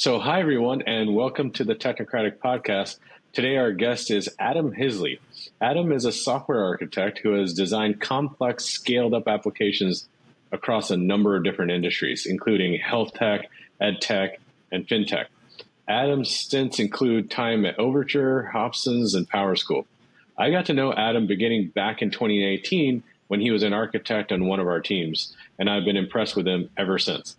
So, hi everyone, and welcome to the Technocratic Podcast. Today, our guest is Adam Hisley. Adam is a software architect who has designed complex, scaled-up applications across a number of different industries, including health tech, EdTech, and FinTech. Adam's stints include time at Overture, Hobson's, and PowerSchool. I got to know Adam beginning back in 2018 when he was an architect on one of our teams, and I've been impressed with him ever since.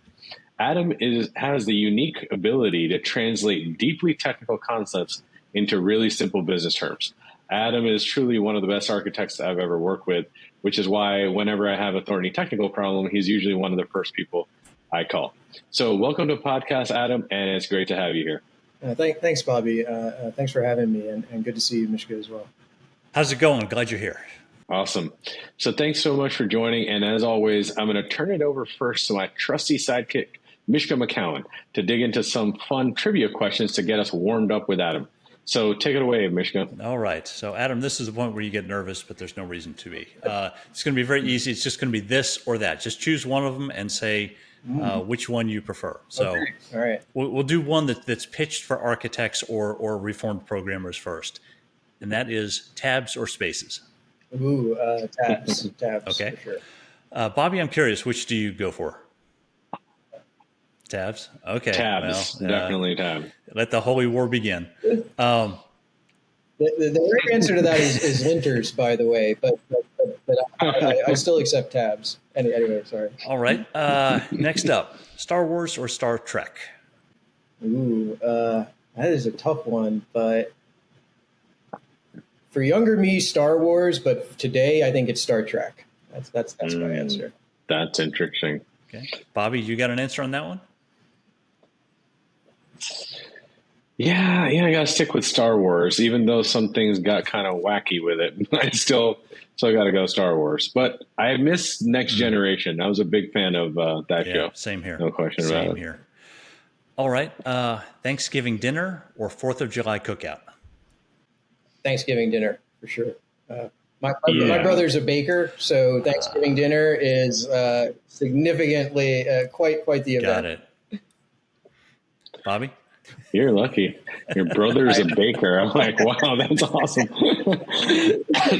Adam has the unique ability to translate deeply technical concepts into really simple business terms. Adam is truly one of the best architects I've ever worked with, which is why whenever I have a thorny technical problem, he's usually one of the first people I call. So welcome to the podcast, Adam, and it's great to have you here. Thanks, Bobby. Thanks for having me, and good to see you, Mishka, as well. How's it going? Glad you're here. Awesome. So thanks so much for joining. And as always, I'm going to turn it over first to my trusty sidekick, Mishka McCowan, to dig into some fun trivia questions to get us warmed up with Adam. So take it away, Mishka. All right. So, Adam, this is the point where you get nervous, but there's no reason to be. It's going to be very easy. It's just going to be this or that. Just choose one of them and say which one you prefer. So, okay. All right. We'll do one that's pitched for architects or reformed programmers first, and that is tabs or spaces. Ooh, tabs. Tabs. Okay. For sure. Bobby, I'm curious, which do you go for? Tabs? Okay. Tabs. Well, definitely tabs. Let the holy war begin. The right answer to that is linters, by the way, but I still accept tabs. Anyway, sorry. All right. Next up, Star Wars or Star Trek? Ooh, that is a tough one, but for younger me, Star Wars, but today I think it's Star Trek. That's my answer. That's interesting. Okay. Bobby, you got an answer on that one? Yeah, I got to stick with Star Wars, even though some things got kind of wacky with it. I still got to go Star Wars. But I missed Next Generation. I was a big fan of that show. Same here. No question about it. Same here. All right. Thanksgiving dinner or 4th of July cookout? Thanksgiving dinner, for sure. My brother's a baker, so Thanksgiving dinner is significantly quite the event. Got it. Bobby? You're lucky. Your brother's a baker. I'm like, wow, that's awesome.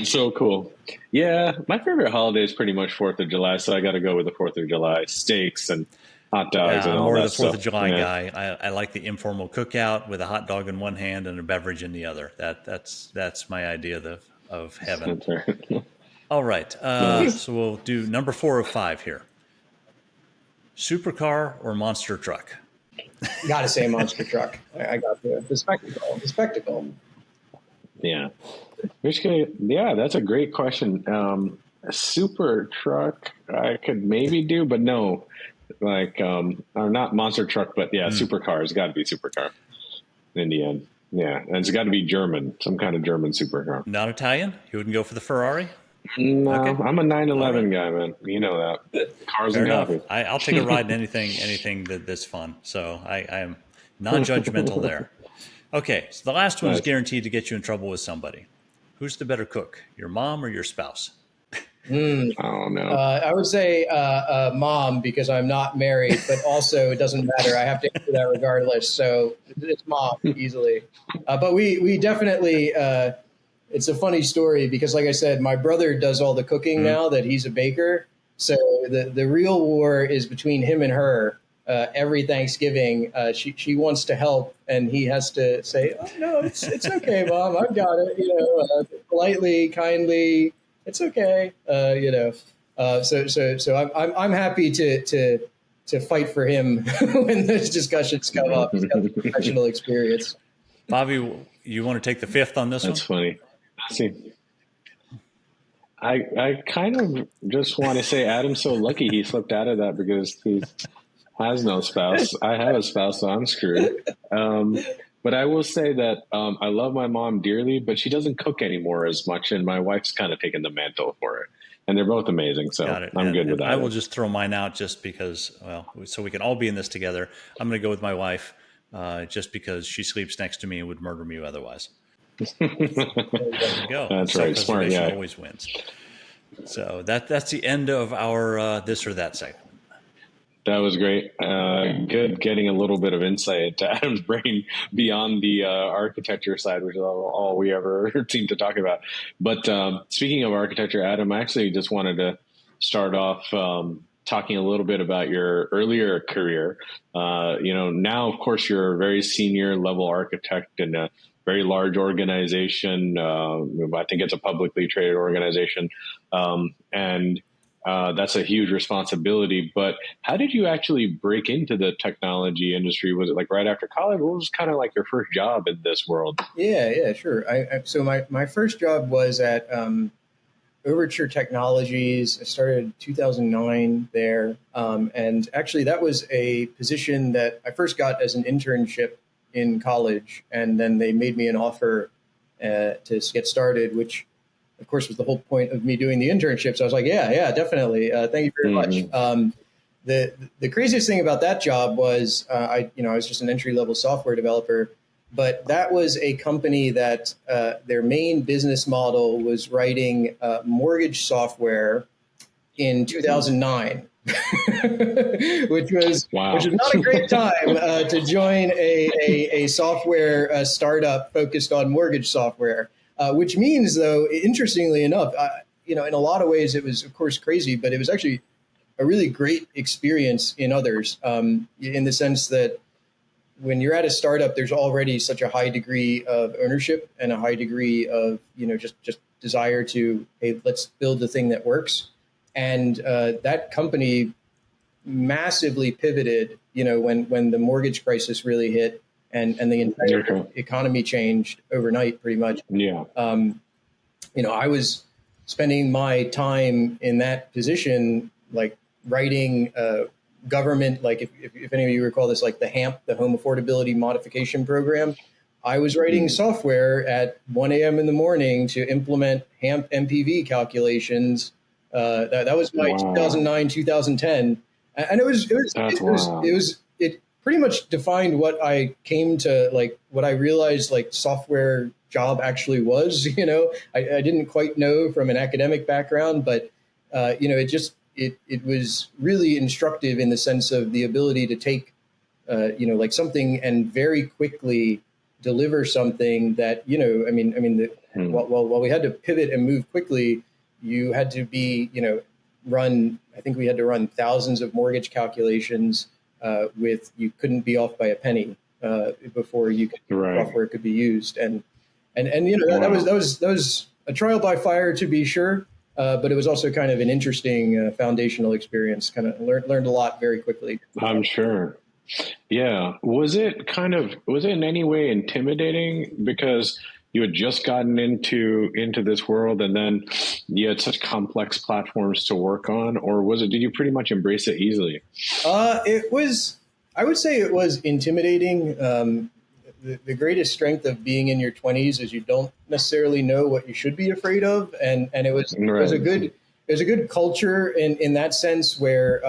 So cool. Yeah, my favorite holiday is pretty much 4th of July, so I got to go with the 4th of July steaks and hot dogs and all I'm more that the 4th of stuff. July guy. I like the informal cookout with a hot dog in one hand and a beverage in the other. That's my idea of heaven. That's right. All right. So we'll do number 4 of 5 here. Supercar or monster truck? Got to say monster truck. I got the spectacle. The spectacle. Yeah. That's a great question. A super truck I could maybe do, but no. Like, or not monster truck, but supercar. It's got to be supercar in the end. Yeah, and it's got to be German, some kind of German supercar. Not Italian? You wouldn't go for the Ferrari? No, Okay. I'm a 911 guy, man. You know that. Cars Fair and enough. coffee. I'll take a ride in anything that's fun. So I am non-judgmental there. Okay, so the last one is guaranteed to get you in trouble with somebody. Who's the better cook, your mom or your spouse? Oh, no. I would say mom, because I'm not married, but also it doesn't matter. I have to answer that regardless. So it's mom easily. But we definitely, it's a funny story because, like I said, my brother does all the cooking now that he's a baker. So the real war is between him and her. Every Thanksgiving, she wants to help, and he has to say, "Oh no, it's okay, Mom. I've got it." Politely, kindly. It's okay, So I'm happy to fight for him when those discussions come up. He's got the professional experience. Bobby, you want to take the 5th on this That's one? funny. See, I kind of just want to say Adam's so lucky he slipped out of that because he has no spouse. I have a spouse, so I'm screwed. But I will say that I love my mom dearly, but she doesn't cook anymore as much, and my wife's kind of taken the mantle for it. And they're both amazing, so I'm good with that. I will just throw mine out just because, so we can all be in this together. I'm going to go with my wife just because she sleeps next to me and would murder me otherwise. There you go. That's right. Smart guy. Always wins. So that's the end of our this or that segment. That was great. Good getting a little bit of insight into Adam's brain beyond the architecture side, which is all we ever seem to talk about. But speaking of architecture, Adam, I actually just wanted to start off talking a little bit about your earlier career. Now, of course, you're a very senior level architect in a very large organization. I think it's a publicly traded organization. And that's a huge responsibility. But how did you actually break into the technology industry? Was it like right after college? What was kind of like your first job in this world? Yeah, sure. So my first job was at Overture Technologies. I started 2009 there. And actually, that was a position that I first got as an internship in college. And then they made me an offer to get started, which, of course, was the whole point of me doing the internship. So I was like, yeah, definitely. Thank you very much. The craziest thing about that job was I was just an entry-level software developer, but that was a company that their main business model was writing mortgage software in 2009, which was not a great time to join a software startup focused on mortgage software. Which means, though, interestingly enough, in a lot of ways, it was, of course, crazy, but it was actually a really great experience in others, in the sense that when you're at a startup, there's already such a high degree of ownership and a high degree of, just desire to, hey, let's build the thing that works. And that company massively pivoted, when the mortgage crisis really hit. And the entire economy changed overnight, pretty much. Yeah. I was spending my time in that position, like writing government, like if any of you recall this, like the HAMP, the Home Affordability Modification Program. I was writing software at 1 a.m. in the morning to implement HAMP MPV calculations. That was my 2009, 2010, and it pretty much defined what I came to, like, what I realized, like, software job actually was. I didn't quite know from an academic background, but it was really instructive in the sense of the ability to take like something and very quickly deliver something that, while we had to pivot and move quickly, you had to be, I think we had to run thousands of mortgage calculations you couldn't be off by a penny before software could be used, and that was a trial by fire, to be sure, but it was also kind of an interesting foundational experience. Kind of learned a lot very quickly. I'm sure. Yeah, was it in any way intimidating because you had just gotten into this world and then you had such complex platforms to work on, or did you pretty much embrace it easily? I would say it was intimidating. The greatest strength of being in your 20s is you don't necessarily know what you should be afraid of. And it was a good culture in that sense where,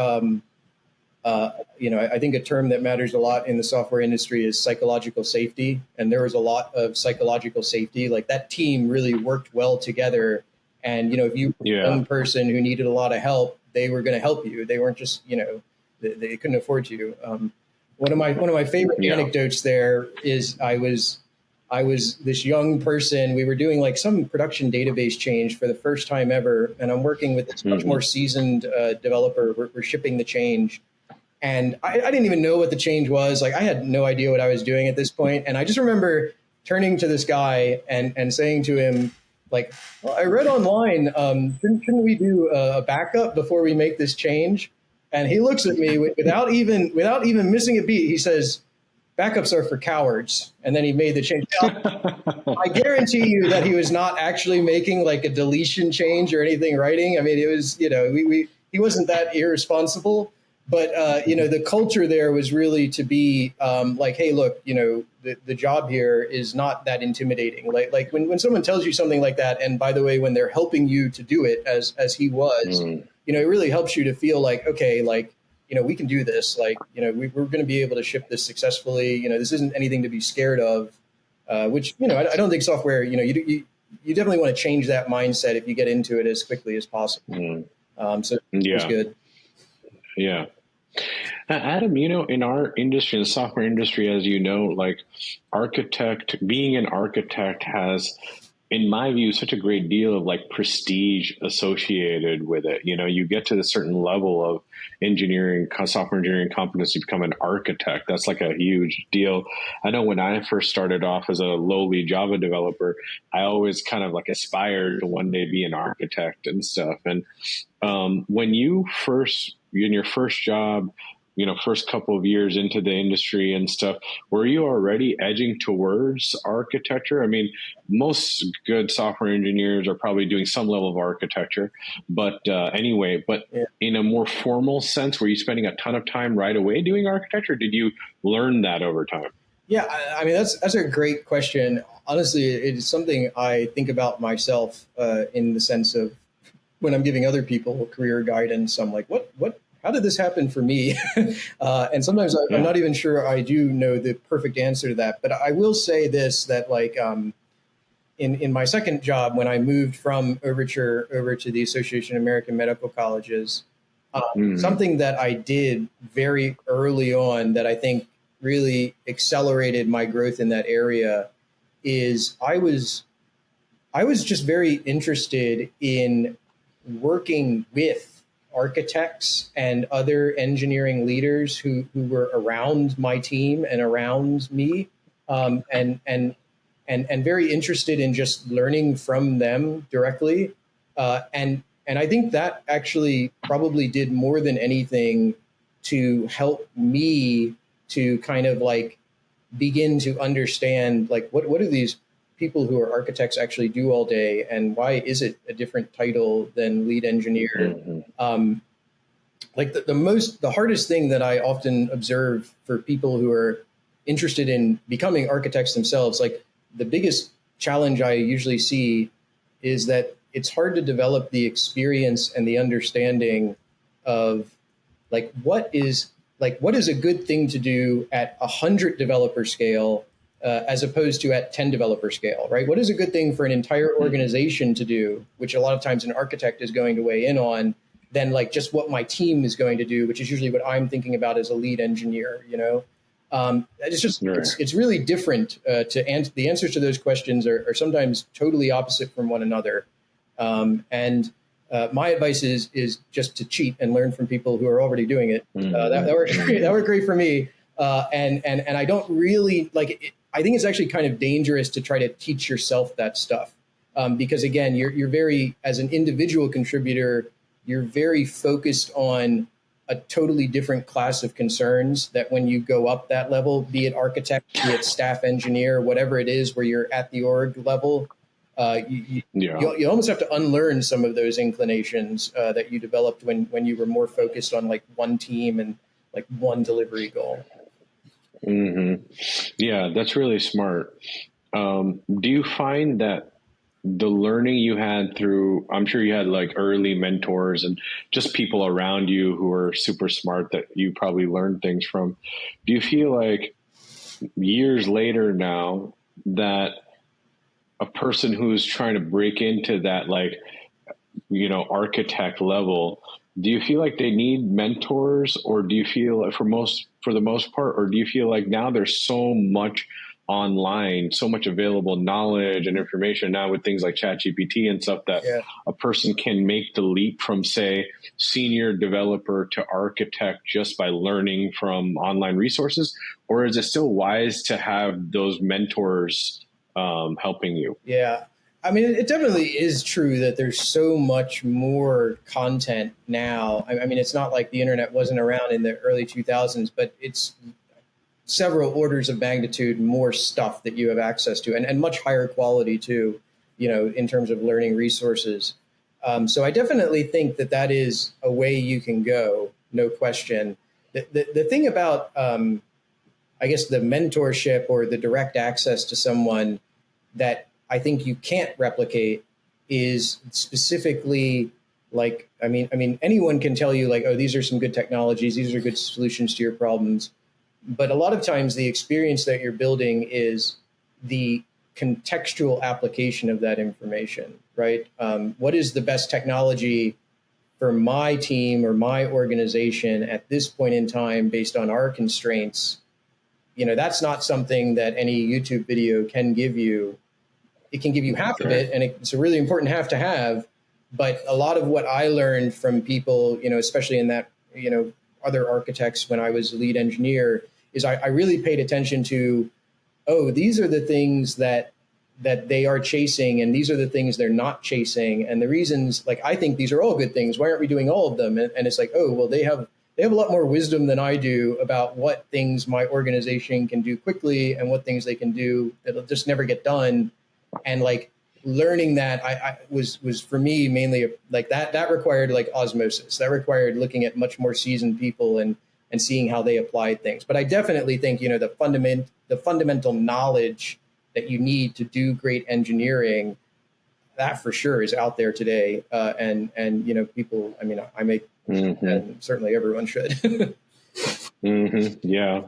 I think a term that matters a lot in the software industry is psychological safety. And there was a lot of psychological safety. Like, that team really worked well together. And, if you were one person who needed a lot of help, they were going to help you. They weren't just, they couldn't afford to. One of my favorite anecdotes there is I was this young person. We were doing like some production database change for the first time ever. And I'm working with this much more seasoned developer. We're shipping the change. And I didn't even know what the change was. Like, I had no idea what I was doing at this point. And I just remember turning to this guy and saying to him, like, well, I read online, shouldn't we do a backup before we make this change? And he looks at me without even missing a beat. He says, backups are for cowards. And then he made the change. I guarantee you that he was not actually making like a deletion change or anything writing. I mean, it was, he wasn't that irresponsible. But, the culture there was really to be like, hey, look, the job here is not that intimidating. Like when someone tells you something like that, and by the way, when they're helping you to do it as he was, it really helps you to feel like, okay, like, we can do this. Like, we're going to be able to ship this successfully. This isn't anything to be scared of, which, I don't think software, you definitely want to change that mindset if you get into it as quickly as possible. So it was good. Yeah. Adam, in our industry, the software industry, as you know, like being an architect has, in my view, such a great deal of like prestige associated with it. You get to a certain level of software engineering competence to become an architect. That's like a huge deal. I know when I first started off as a lowly Java developer, I always kind of like aspired to one day be an architect and stuff. And when in your first job, first couple of years into the industry and stuff, were you already edging towards architecture? I mean, most good software engineers are probably doing some level of architecture, but Yeah. in a more formal sense, were you spending a ton of time right away doing architecture? Or did you learn that over time? Yeah, I mean that's a great question. Honestly, it's something I think about myself in the sense of when I'm giving other people career guidance. I'm like, what? How did this happen for me? And sometimes I'm not even sure I do know the perfect answer to that. But I will say this: that like in my second job, when I moved from Overture over to the Association of American Medical Colleges, something that I did very early on that I think really accelerated my growth in that area is I was just very interested in working with architects and other engineering leaders who were around my team and around me, and very interested in just learning from them directly. And I think that actually probably did more than anything to help me to kind of like begin to understand like what do these people who are architects actually do all day, and why is it a different title than lead engineer? Mm-hmm. Like the hardest thing that I often observe for people who are interested in becoming architects themselves, like the biggest challenge I usually see is that it's hard to develop the experience and the understanding of what is a good thing to do at 100 developer scale as opposed to at 10 developer scale, right? What is a good thing for an entire organization to do, which a lot of times an architect is going to weigh in on, than like just what my team is going to do, which is usually what I'm thinking about as a lead engineer, It's just, it's really different the answers to those questions are sometimes totally opposite from one another. And my advice is just to cheat and learn from people who are already doing it. That worked great. That worked great for me. And I don't really like it. I think it's actually kind of dangerous to try to teach yourself that stuff. Because again, you're very, as an individual contributor, you're very focused on a totally different class of concerns that when you go up that level, be it architect, be it staff engineer, whatever it is, where you're at the org level, you almost have to unlearn some of those inclinations that you developed when you were more focused on like one team and like one delivery goal. Mm-hmm. Yeah, that's really smart. Do you find that the learning you had through, I'm sure you had like early mentors and just people around you who are super smart that you probably learned things from. Do you feel like years later now that a person who's trying to break into that, like, architect level, do you feel like they need mentors, or do you feel like for the most part, or do you feel like now there's so much online, so much available knowledge and information now with things like ChatGPT and stuff that a person can make the leap from, say, senior developer to architect just by learning from online resources? Or is it still wise to have those mentors helping you? Yeah. I mean, it definitely is true that there's so much more content now. I mean, it's not like the internet wasn't around in the early 2000s, but it's several orders of magnitude more stuff that you have access to, and much higher quality too, in terms of learning resources. So I definitely think that is a way you can go, no question. The thing about, I guess, the mentorship or the direct access to someone that I think you can't replicate is specifically like, I mean, anyone can tell you like, oh, these are some good technologies, these are good solutions to your problems. But a lot of times the experience that you're building is the contextual application of that information, right? What is the best technology for my team or my organization at this point in time, based on our constraints, that's not something that any YouTube video can give you. It can give you half of it, and it's a really important half to have. But a lot of what I learned from people, especially in that, other architects when I was lead engineer, is I really paid attention to, these are the things that they are chasing, and these are the things they're not chasing, and the reasons. Like, I think these are all good things. Why aren't we doing all of them? And it's like, they have a lot more wisdom than I do about what things my organization can do quickly and what things they can do that'll just never get done. And like learning that I was for me mainly like that required like osmosis. That required looking at much more seasoned people and seeing how they applied things. But I definitely think, the fundamental knowledge that you need to do great engineering, that for sure is out there today. And people, I make, and certainly everyone should. Yeah,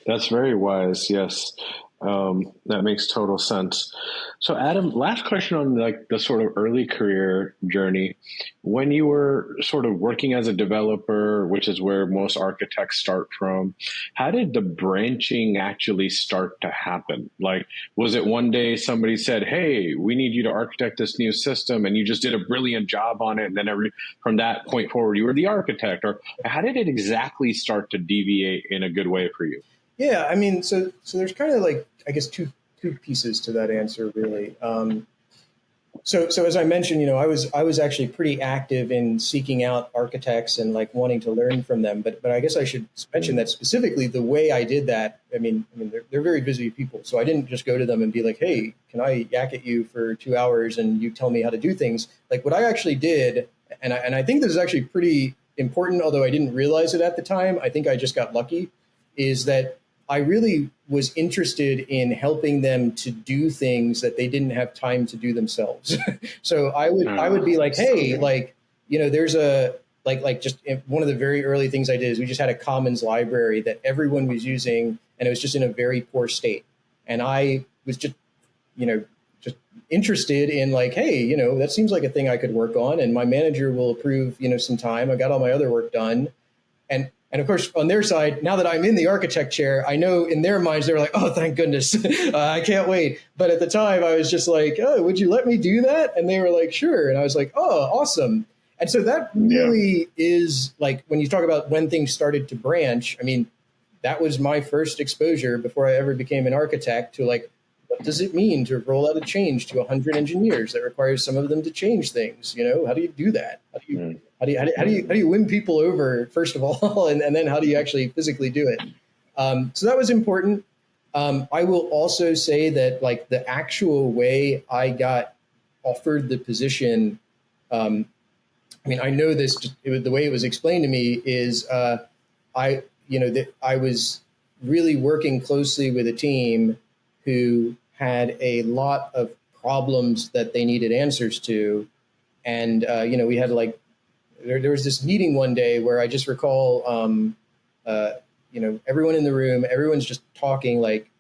that's very wise. Yes. That makes total sense. So Adam, last question on like the sort of early career journey. When you were sort of working as a developer, which is where most architects start from, how did the branching actually start to happen? Like, was it one day somebody said, hey, we need you to architect this new system, and you just did a brilliant job on it, and then from that point forward, you were the architect? Or how did it exactly start to deviate in a good way for you? Yeah, so there's kind of like, I guess, two pieces to that answer, really. So as I mentioned, I was actually pretty active in seeking out architects and like wanting to learn from them. But I guess I should mention that specifically the way I did that. They're very busy people, so I didn't just go to them and be like, hey, can I yak at you for 2 hours and you tell me how to do things? Like what I actually did, and I think this is actually pretty important, although I didn't realize it at the time. I think I just got lucky. Is that I really was interested in helping them to do things that they didn't have time to do themselves. So I would be like, hey, like, there's a, like just one of the very early things I did is we just had a commons library that everyone was using, and it was just in a very poor state. And I was just interested in like, hey, that seems like a thing I could work on, and my manager will approve, some time. I got all my other work done. And of course, on their side, now that I'm in the architect chair, I know in their minds, they're like, oh, thank goodness. I can't wait. But at the time, I was just like, oh, would you let me do that? And they were like, sure. And I was like, oh, awesome. And so that really is like, when you talk about when things started to branch, that was my first exposure before I ever became an architect to like, what does it mean to roll out a change to 100 engineers that requires some of them to change things? How do you do that? How do you win people over, first of all, and then how do you actually physically do it? So that was important. I will also say that like the actual way I got offered the position, I know this, the way it was explained to me is that I was really working closely with a team who had a lot of problems that they needed answers to. And, we had like, there was this meeting one day where I just recall, everyone in the room, everyone's just talking like,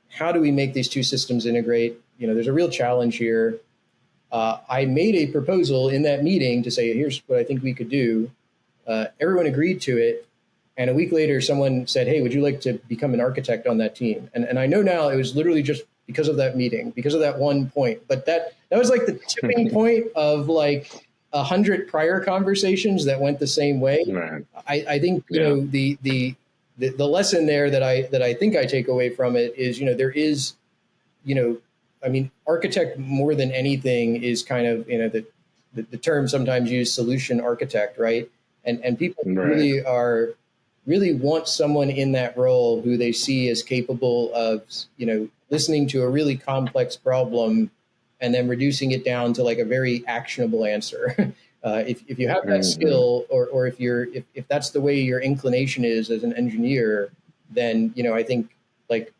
how do we make these two systems integrate? There's a real challenge here. I made a proposal in that meeting to say, here's what I think we could do. Everyone agreed to it. And a week later, someone said, hey, would you like to become an architect on that team? And I know now it was literally just because of that meeting, because of that one point. But that was like the tipping point of like 100 prior conversations that went the same way. Right. I think, the lesson there that I think I take away from it is, there is, architect more than anything is kind of, the term sometimes used, solution architect, right? And people really want someone in that role who they see as capable of, listening to a really complex problem and then reducing it down to like a very actionable answer. If you have that skill, or if that's the way your inclination is as an engineer, then, I think like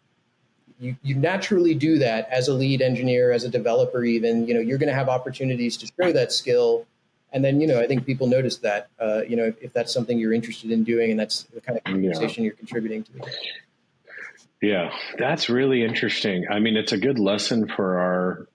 you naturally do that as a lead engineer, as a developer, even, you're going to have opportunities to show that skill. And then, I think people notice that, if that's something you're interested in doing and that's the kind of conversation you're contributing to. Yeah, that's really interesting. It's a good lesson for our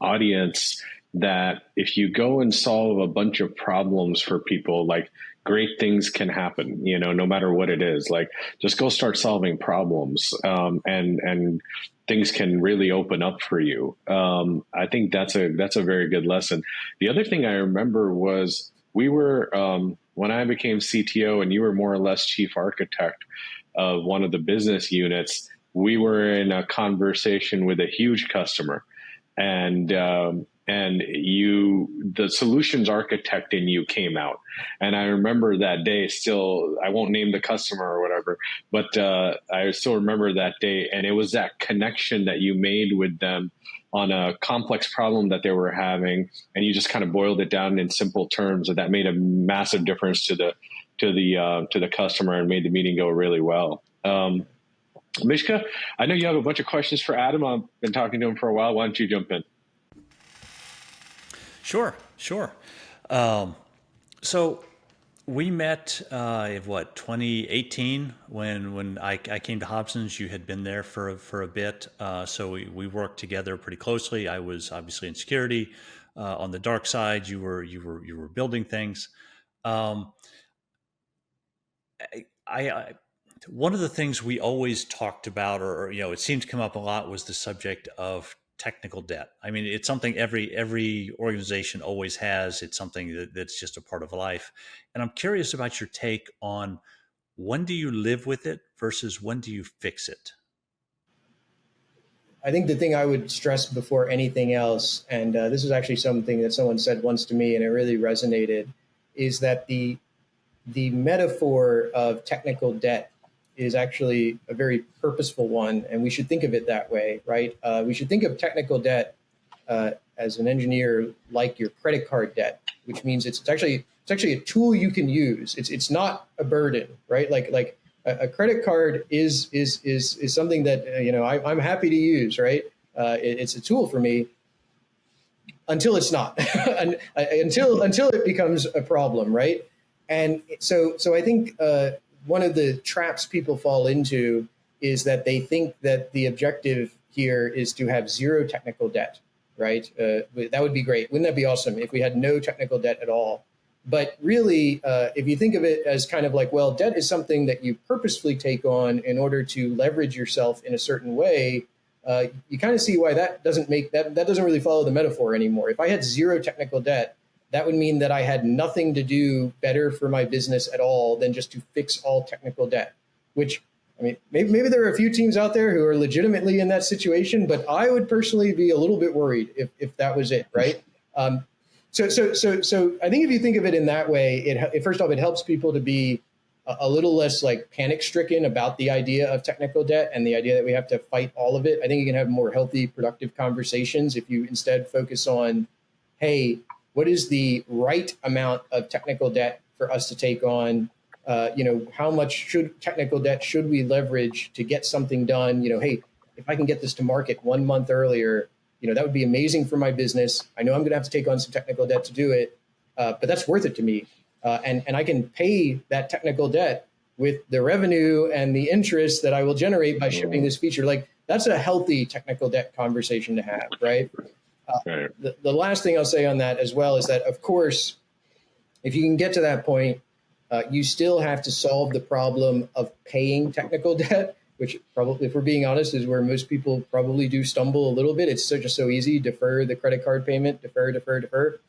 audience that if you go and solve a bunch of problems for people, like great things can happen, no matter what it is. Like just go start solving problems, and things can really open up for you. I think that's a very good lesson. The other thing I remember was we were, when I became CTO and you were more or less chief architect of one of the business units, we were in a conversation with a huge customer, and the solutions architect in you came out. And I remember that day still. I won't name the customer or whatever, but I still remember that day. And it was that connection that you made with them on a complex problem that they were having, and you just kind of boiled it down in simple terms, and that made a massive difference to the customer and made the meeting go really well. Mishka, I know you have a bunch of questions for Adam. I've been talking to him for a while. Why don't you jump in? Sure. So we met, 2018 when I came to Hobson's. You had been there for a bit, so we worked together pretty closely. I was obviously in security. On the dark side, you were building things. One of the things we always talked about, or it seemed to come up a lot, was the subject of technical debt. I mean, it's something every organization always has. It's something that's just a part of life. And I'm curious about your take on, when do you live with it versus when do you fix it? I think the thing I would stress before anything else, and this is actually something that someone said once to me and it really resonated, is that the metaphor of technical debt is actually a very purposeful one, and we should think of it that way, right? We should think of technical debt as an engineer like your credit card debt, which means it's actually a tool you can use. It's not a burden, right? Like a credit card is something that I'm happy to use, right? It's a tool for me until it's not, until it becomes a problem, right? And so I think one of the traps people fall into is that they think that the objective here is to have zero technical debt, right? That would be great. Wouldn't that be awesome if we had no technical debt at all? But really, if you think of it as kind of like, well, debt is something that you purposefully take on in order to leverage yourself in a certain way, you kind of see why that doesn't really follow the metaphor anymore. If I had zero technical debt, that would mean that I had nothing to do better for my business at all than just to fix all technical debt, which, I mean, maybe there are a few teams out there who are legitimately in that situation, but I would personally be a little bit worried if that was it, right? So I think if you think of it in that way, first off, it helps people to be a little less like panic stricken about the idea of technical debt and the idea that we have to fight all of it. I think you can have more healthy, productive conversations if you instead focus on, hey, what is the right amount of technical debt for us to take on? How much technical debt should we leverage to get something done? Hey, if I can get this to market 1 month earlier, that would be amazing for my business. I know I'm going to have to take on some technical debt to do it, but that's worth it to me. And I can pay that technical debt with the revenue and the interest that I will generate by shipping this feature. Like, that's a healthy technical debt conversation to have, right? The last thing I'll say on that as well is that, of course, if you can get to that point, you still have to solve the problem of paying technical debt, which probably, if we're being honest, is where most people probably do stumble a little bit. It's just so easy. Defer the credit card payment, defer.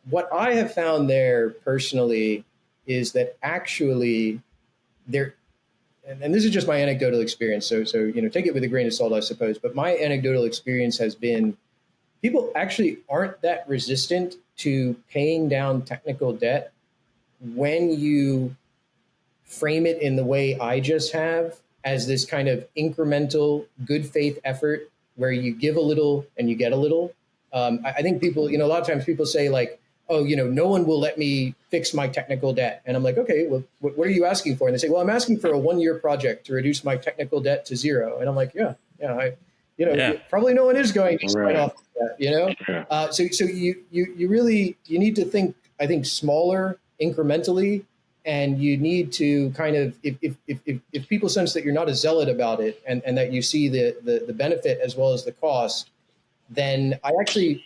What I have found there personally is that actually there, and this is just my anecdotal experience, so take it with a grain of salt, I suppose. But my anecdotal experience has been people actually aren't that resistant to paying down technical debt when you frame it in the way I just have, as this kind of incremental good faith effort where you give a little and you get a little. I think people, a lot of times people say like, oh, no one will let me fix my technical debt. And I'm like, okay, well, what are you asking for? And they say, well, I'm asking for a 1-year project to reduce my technical debt to zero. And I'm like, probably no one is going to sign off that, Yeah. So you really, you need to think, I think, smaller incrementally, and you need to kind of, if people sense that you're not a zealot about it and that you see the benefit as well as the cost, then I actually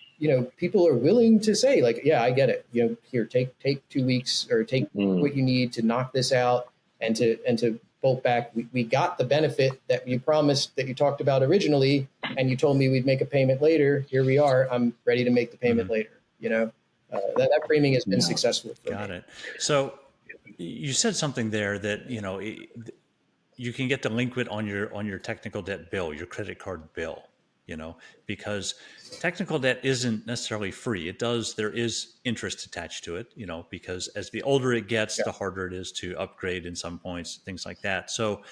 people are willing to say like, yeah, I get it. Here, take 2 weeks or take what you need to knock this out and to bolt back. We got the benefit that you promised, that you talked about originally, and you told me we'd make a payment later. Here we are. I'm ready to make the payment later. That framing has been successful for me. Got it. So you said something there that, you can get delinquent on your technical debt bill, your credit card bill, because technical debt isn't necessarily free. There is interest attached to it, because as the older it gets, the harder it is to upgrade in some points, things like that. So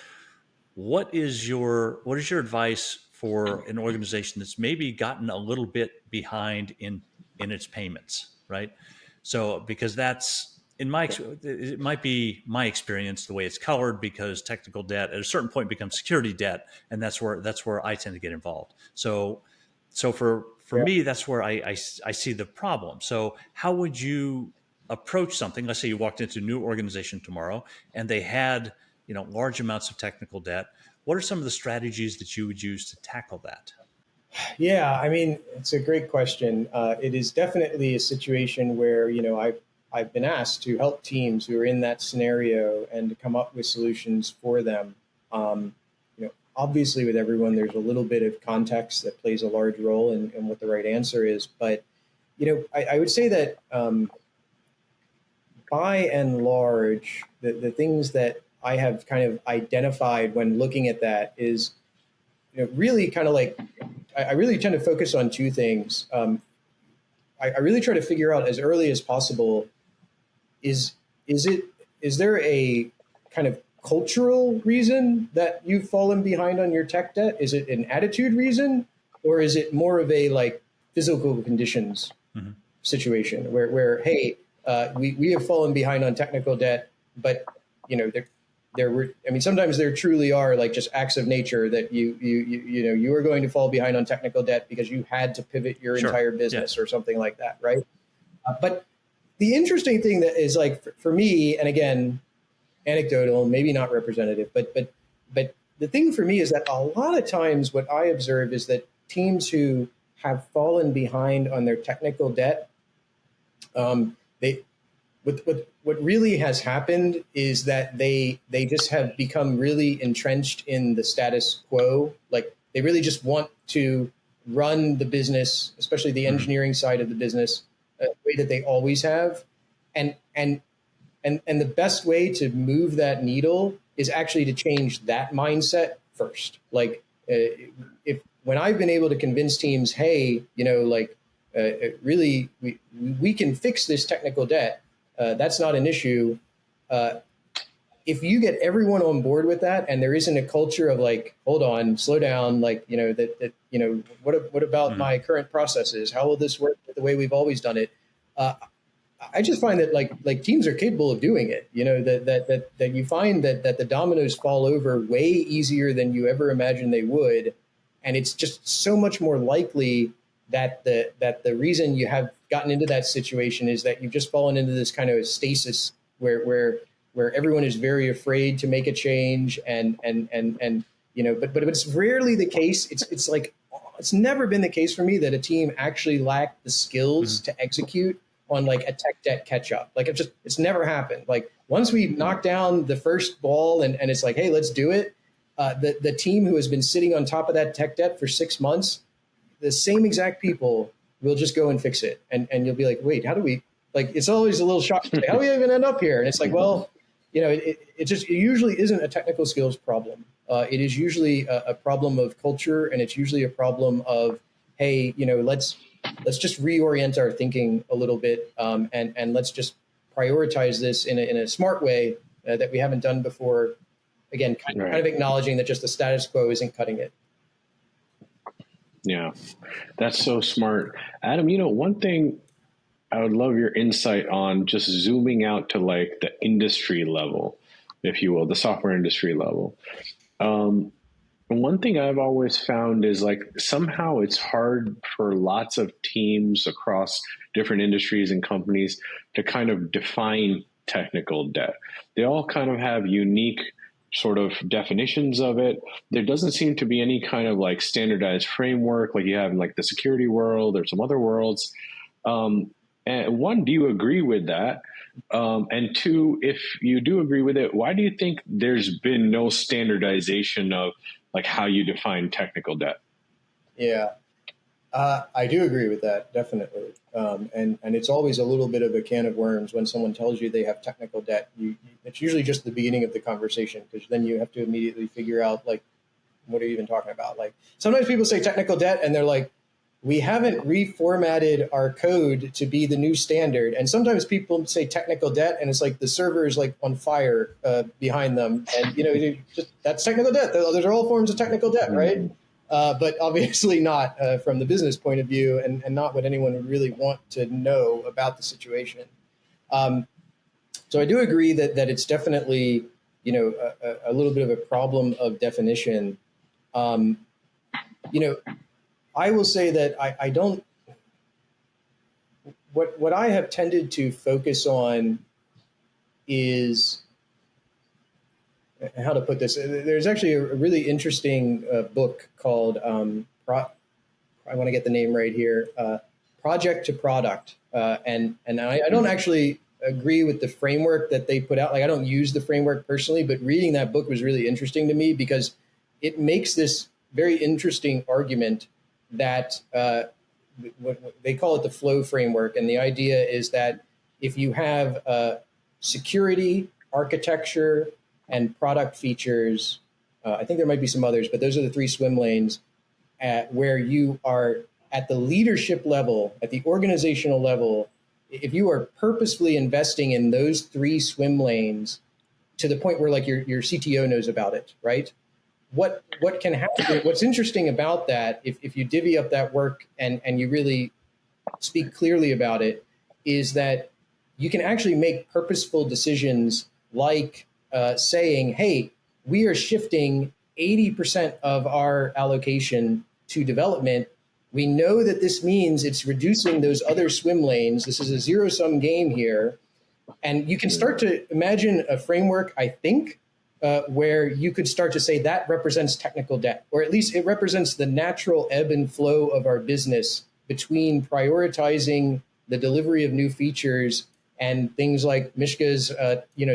what is your advice for an organization that's maybe gotten a little bit behind in its payments, right? So, because it might be my experience, the way it's colored, because technical debt at a certain point becomes security debt, and that's where I tend to get involved. So for me, that's where I see the problem. So how would you approach something? Let's say you walked into a new organization tomorrow, and they had large amounts of technical debt. What are some of the strategies that you would use to tackle that? Yeah, I mean, it's a great question. It is definitely a situation where I've been asked to help teams who are in that scenario and to come up with solutions for them. Obviously, with everyone, there's a little bit of context that plays a large role in what the right answer is. But I would say that by and large, the things that I have kind of identified when looking at that is really kind of like I really tend to focus on two things. I really try to figure out as early as possible, is there a kind of cultural reason that you've fallen behind on your tech debt? Is it an attitude reason, or is it more of a like physical conditions situation where hey, we have fallen behind on technical debt, but there were, sometimes there truly are like just acts of nature that you are going to fall behind on technical debt because you had to pivot your entire business or something like that, right? But the interesting thing that is like for me, and again, anecdotal, maybe not representative, but the thing for me is that a lot of times what I observe is that teams who have fallen behind on their technical debt, what really has happened is that they just have become really entrenched in the status quo. Like they really just want to run the business, especially the engineering side of the business, the way that they always have. And the best way to move that needle is actually to change that mindset first. Like when I've been able to convince teams, hey, really we can fix this technical debt. That's not an issue. If you get everyone on board with that, and there isn't a culture of like, hold on, slow down, like, what about my current processes? How will this work the way we've always done it? I just find that like teams are capable of doing it. That you find that the dominoes fall over way easier than you ever imagined they would, and it's just so much more likely that the reason you have gotten into that situation is that you've just fallen into this kind of stasis where everyone is very afraid to make a change and but it's rarely the case. It's like it's never been the case for me that a team actually lacked the skills to execute on like a tech debt catch up. Like it's never happened. Like once we knock down the first ball and it's like, hey, let's do it. The team who has been sitting on top of that tech debt for 6 months, the same exact people will just go and fix it. And you'll be like, wait, how do we, like, it's always a little shocking. How do we even end up here? And it's like, well, it usually isn't a technical skills problem. It is usually a problem of culture, and it's usually a problem of, hey, let's just reorient our thinking a little bit, and let's just prioritize this in a smart way that we haven't done before. Again, kind of acknowledging that just the status quo isn't cutting it. Yeah, that's so smart. Adam, one thing I would love your insight on, just zooming out to like the industry level, if you will, the software industry level. And one thing I've always found is like somehow it's hard for lots of teams across different industries and companies to kind of define technical debt. They all kind of have unique sort of definitions of it. There doesn't seem to be any kind of like standardized framework like you have in like the security world or some other worlds. And one, do you agree with that? And two, if you do agree with it, why do you think there's been no standardization of like how you define technical debt? Yeah, I do agree with that, definitely. And it's always a little bit of a can of worms when someone tells you they have technical debt. It's usually just the beginning of the conversation, because then you have to immediately figure out, like, what are you even talking about? Like, sometimes people say technical debt and they're like, we haven't reformatted our code to be the new standard. And sometimes people say technical debt and it's like the server is like on fire behind them. And, that's technical debt. Those are all forms of technical debt, right? But obviously not from the business point of view, and not what anyone would really want to know about the situation. So I do agree that it's definitely, a little bit of a problem of definition. I will say that I don't, what I have tended to focus on is, how to put this. There's actually a really interesting book called, I want to get the name right here, Project to Product. And I don't actually agree with the framework that they put out. Like, I don't use the framework personally, but reading that book was really interesting to me because it makes this very interesting argument that what they call it the flow framework. And the idea is that if you have security, architecture, and product features, I think there might be some others, but those are the three swim lanes where you are at the leadership level, at the organizational level. If you are purposefully investing in those three swim lanes to the point where like your CTO knows about it, right? What can happen? What's interesting about that, if you divvy up that work and you really speak clearly about it, is that you can actually make purposeful decisions like saying, hey, we are shifting 80% of our allocation to development. We know that this means it's reducing those other swim lanes. This is a zero-sum game here. And you can start to imagine a framework, I think, where you could start to say that represents technical debt, or at least it represents the natural ebb and flow of our business between prioritizing the delivery of new features and things like Mishka's,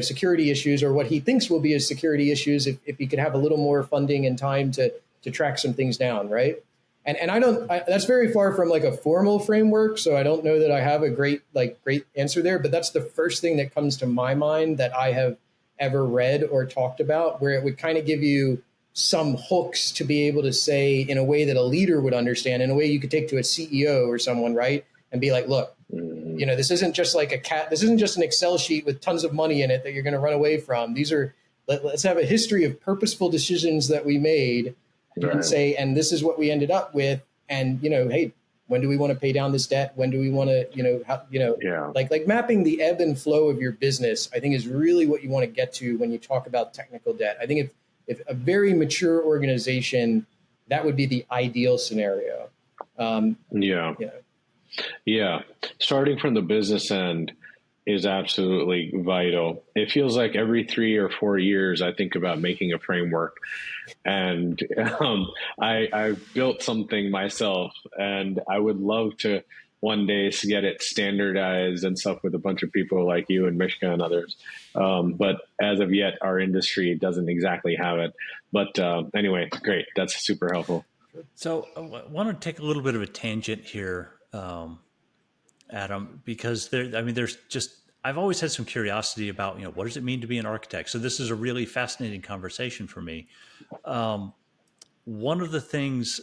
security issues, or what he thinks will be his security issues if he could have a little more funding and time to track some things down, right? And that's very far from like a formal framework, so I don't know that I have a great answer there, but that's the first thing that comes to my mind that I have ever read or talked about, where it would kind of give you some hooks to be able to say in a way that a leader would understand, in a way you could take to a CEO or someone, right? And be like, look, this isn't just like this isn't just an Excel sheet with tons of money in it that you're going to run away from. These are, let's have a history of purposeful decisions that we made, and say, and this is what we ended up with. And, hey, when do we want to pay down this debt? When do we want to, like mapping the ebb and flow of your business, I think is really what you want to get to when you talk about technical debt. I think if a very mature organization, that would be the ideal scenario. Yeah. Starting from the business end is absolutely vital. It feels like every 3 or 4 years, I think about making a framework, and I've built something myself, and I would love to one day get it standardized and stuff with a bunch of people like you and Mishka and others. But as of yet, our industry doesn't exactly have it. But anyway, great. That's super helpful. So I want to take a little bit of a tangent here, Adam, because I've always had some curiosity about, what does it mean to be an architect? So this is a really fascinating conversation for me. One of the things,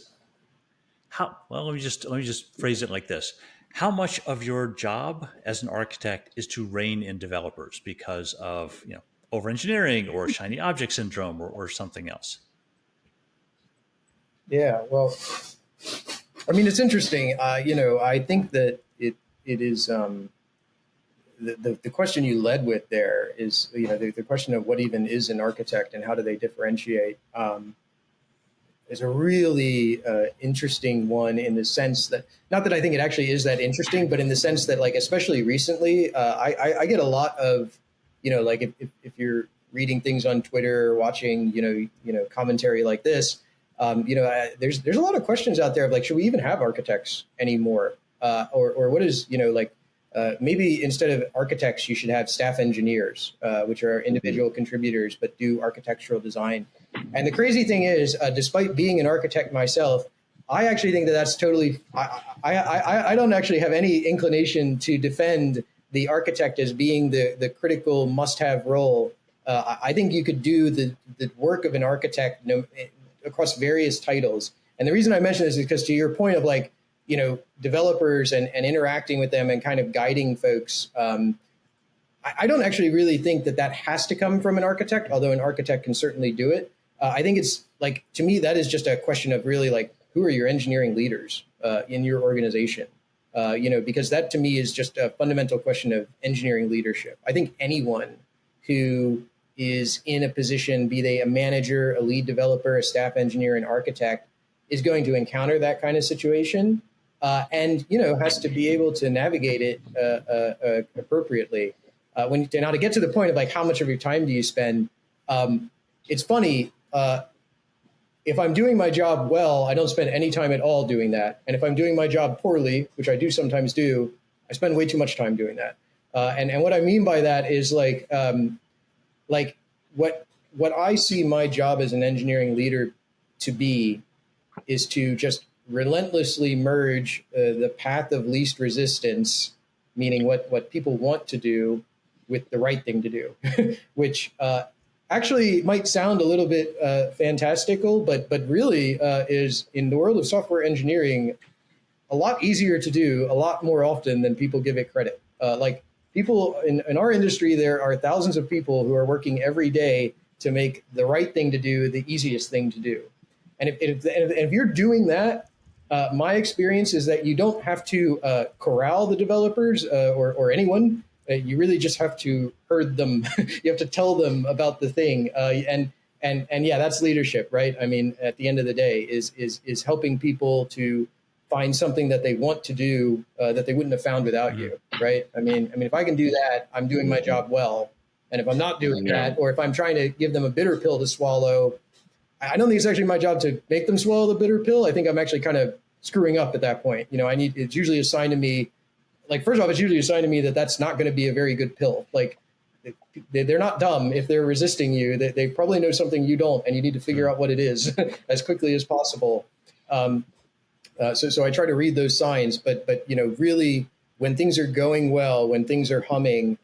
let me just phrase it like this. How much of your job as an architect is to rein in developers because of, over engineering or shiny object syndrome or something else? Yeah, well, I mean, it's interesting. I think that it is the question you led with there is, the question of what even is an architect and how do they differentiate is a really interesting one, in the sense that, not that I think it actually is that interesting, but in the sense that, like, especially recently, I get a lot of, if you're reading things on Twitter, or watching, commentary like this, there's a lot of questions out there of like, should we even have architects anymore? Or what is, maybe instead of architects, you should have staff engineers, which are individual contributors, but do architectural design. And the crazy thing is, despite being an architect myself, I actually think that that's totally, I don't actually have any inclination to defend the architect as being the critical must-have role. I think you could do the work of an architect across various titles. And the reason I mention this is because, to your point of like, developers and interacting with them and kind of guiding folks, I don't actually really think that has to come from an architect, although an architect can certainly do it. I think it's like, to me, that is just a question of really like, who are your engineering leaders in your organization? Because that to me is just a fundamental question of engineering leadership. I think anyone who is in a position, be they a manager, a lead developer, a staff engineer, an architect, is going to encounter that kind of situation and, has to be able to navigate it appropriately. Now to get to the point of like, how much of your time do you spend? It's funny. If I'm doing my job well, I don't spend any time at all doing that. And if I'm doing my job poorly, which I do sometimes do, I spend way too much time doing that. And what I mean by that is like what I see my job as an engineering leader to be is to just relentlessly merge the path of least resistance, meaning what people want to do, with the right thing to do, which actually might sound a little bit fantastical, but really is, in the world of software engineering, a lot easier to do a lot more often than people give it credit. Like people in our industry, there are thousands of people who are working every day to make the right thing to do the easiest thing to do. And if you're doing that, my experience is that you don't have to corral the developers or anyone. You really just have to herd them. You have to tell them about the thing. And yeah, that's leadership, right? I mean, at the end of the day, is helping people to find something that they want to do that they wouldn't have found without you, right? I mean, if I can do that, I'm doing my job well. And if I'm not doing that, or if I'm trying to give them a bitter pill to swallow, I don't think it's actually my job to make them swallow the bitter pill. I think I'm actually kind of screwing up at that point. It's usually assigned to me. Like, first off, it's usually assigned to me that that's not going to be a very good pill. Like, they're not dumb if they're resisting you. They probably know something you don't, and you need to figure out what it is as quickly as possible. So I try to read those signs, but really, when things are going well, when things are humming,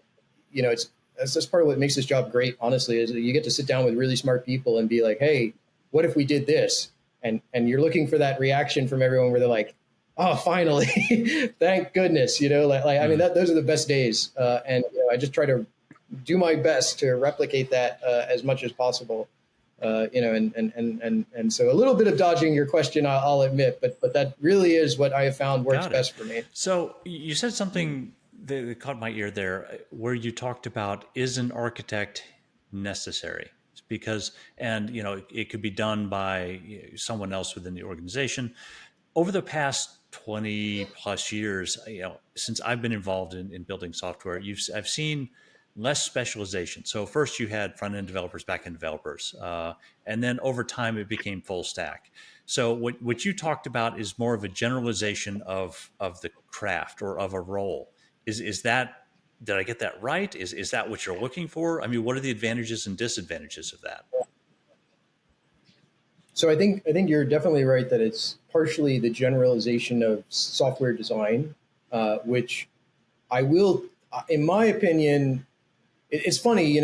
that's part of what makes this job great. Honestly, is that you get to sit down with really smart people and be like, hey, what if we did this? And you're looking for that reaction from everyone where they're like, oh, finally, thank goodness, I mean, those are the best days. And I just try to do my best to replicate that as much as possible. And so a little bit of dodging your question, I'll admit, but that really is what I have found works best for me. So you said something that caught my ear there, where you talked about, is an architect necessary? Because, it could be done by someone else within the organization. Over the past 20 plus years, since I've been involved in building software, I've seen less specialization. So first you had front-end developers, back-end developers, and then over time it became full stack. So what you talked about is more of a generalization of the craft or of a role. Is that, did I get that right? Is that what you're looking for? I mean, what are the advantages and disadvantages of that? So I think you're definitely right that it's partially the generalization of software design, which I will, in my opinion, it's funny,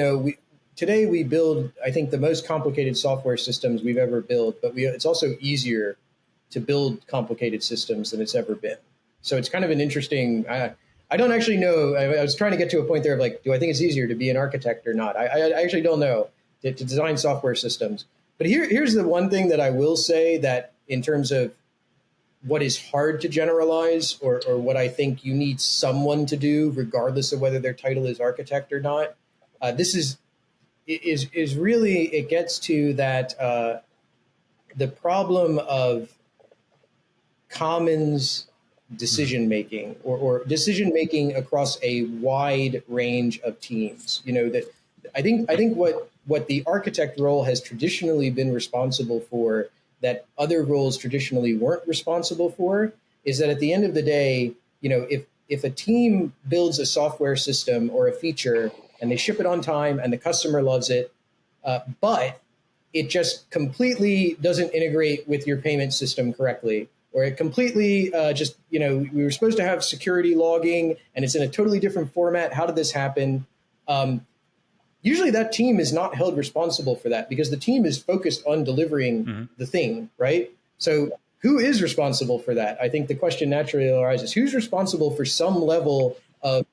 today we build, I think, the most complicated software systems we've ever built, but it's also easier to build complicated systems than it's ever been. So it's kind of an interesting, I don't actually know. I was trying to get to a point there of like, do I think it's easier to be an architect or not? I actually don't know, to design software systems. But here's the one thing that I will say, that in terms of what is hard to generalize, or what I think you need someone to do, regardless of whether their title is architect or not, this is really, it gets to that the problem of commons decision making, or decision making across a wide range of teams. That I think what what the architect role has traditionally been responsible for that other roles traditionally weren't responsible for is that at the end of the day, if a team builds a software system or a feature and they ship it on time and the customer loves it, but it just completely doesn't integrate with your payment system correctly, or it completely we were supposed to have security logging and it's in a totally different format. How did this happen? Usually that team is not held responsible for that because the team is focused on delivering the thing, right? So who is responsible for that? I think the question naturally arises, who's responsible for some level of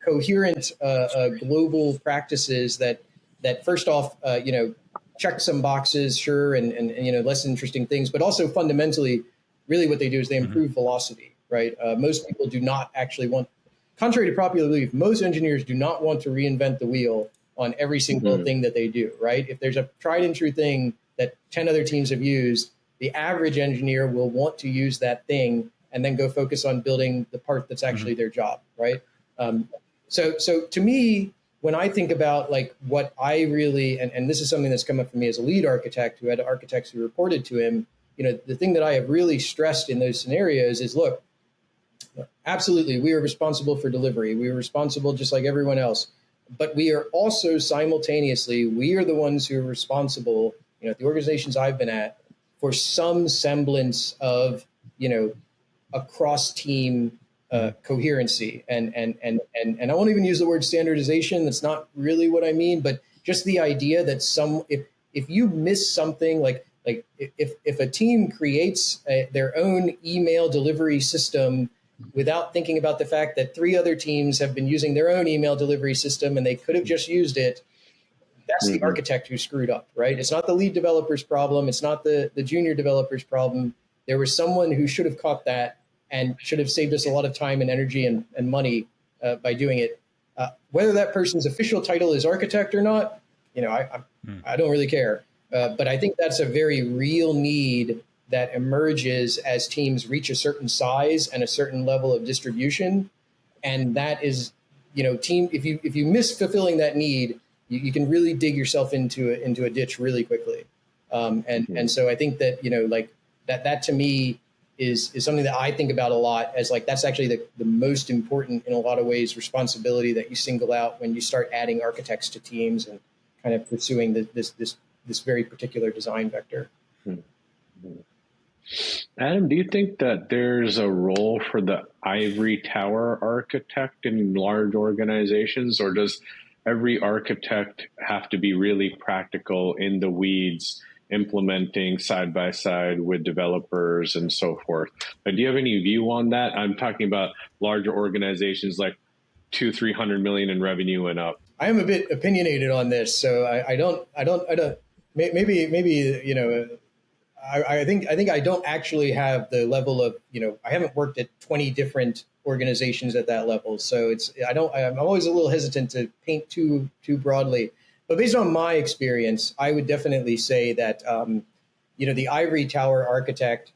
coherent global practices that first off, check some boxes, sure, and less interesting things, but also fundamentally, really what they do is they improve velocity, right? Most people do not actually want, contrary to popular belief, most engineers do not want to reinvent the wheel on every single thing that they do, right? If there's a tried and true thing that 10 other teams have used, the average engineer will want to use that thing and then go focus on building the part that's actually their job, right? So to me, when I think about like what I really, and this is something that's come up for me as a lead architect who had architects who reported to him, the thing that I have really stressed in those scenarios is, look, absolutely, we are responsible for delivery. We are responsible just like everyone else. But we are also simultaneously, we are the ones who are responsible, at the organizations I've been at, for some semblance of, a cross-team coherency. And I won't even use the word standardization. That's not really what I mean, but just the idea that if you miss something, like if a team creates their own email delivery system without thinking about the fact that 3 other teams have been using their own email delivery system and they could have just used it, that's the architect who screwed up, right? It's not the lead developer's problem. It's not the junior developer's problem. There was someone who should have caught that and should have saved us a lot of time and energy and money by doing it. Whether that person's official title is architect or not, I don't really care. But I think that's a very real need that emerges as teams reach a certain size and a certain level of distribution. And that is, team, if you miss fulfilling that need, you can really dig yourself into a ditch really quickly. And so I think that, that to me is something that I think about a lot as like, that's actually the most important, in a lot of ways, responsibility that you single out when you start adding architects to teams and kind of pursuing this very particular design vector. Adam, do you think that there's a role for the ivory tower architect in large organizations, or does every architect have to be really practical in the weeds, implementing side by side with developers and so forth? Do you have any view on that? I'm talking about larger organizations like 200-300 million in revenue and up. I am a bit opinionated on this, so I don't. Maybe I think I don't actually have the level of, I haven't worked at 20 different organizations at that level. So I'm always a little hesitant to paint too broadly. But based on my experience, I would definitely say that, the ivory tower architect,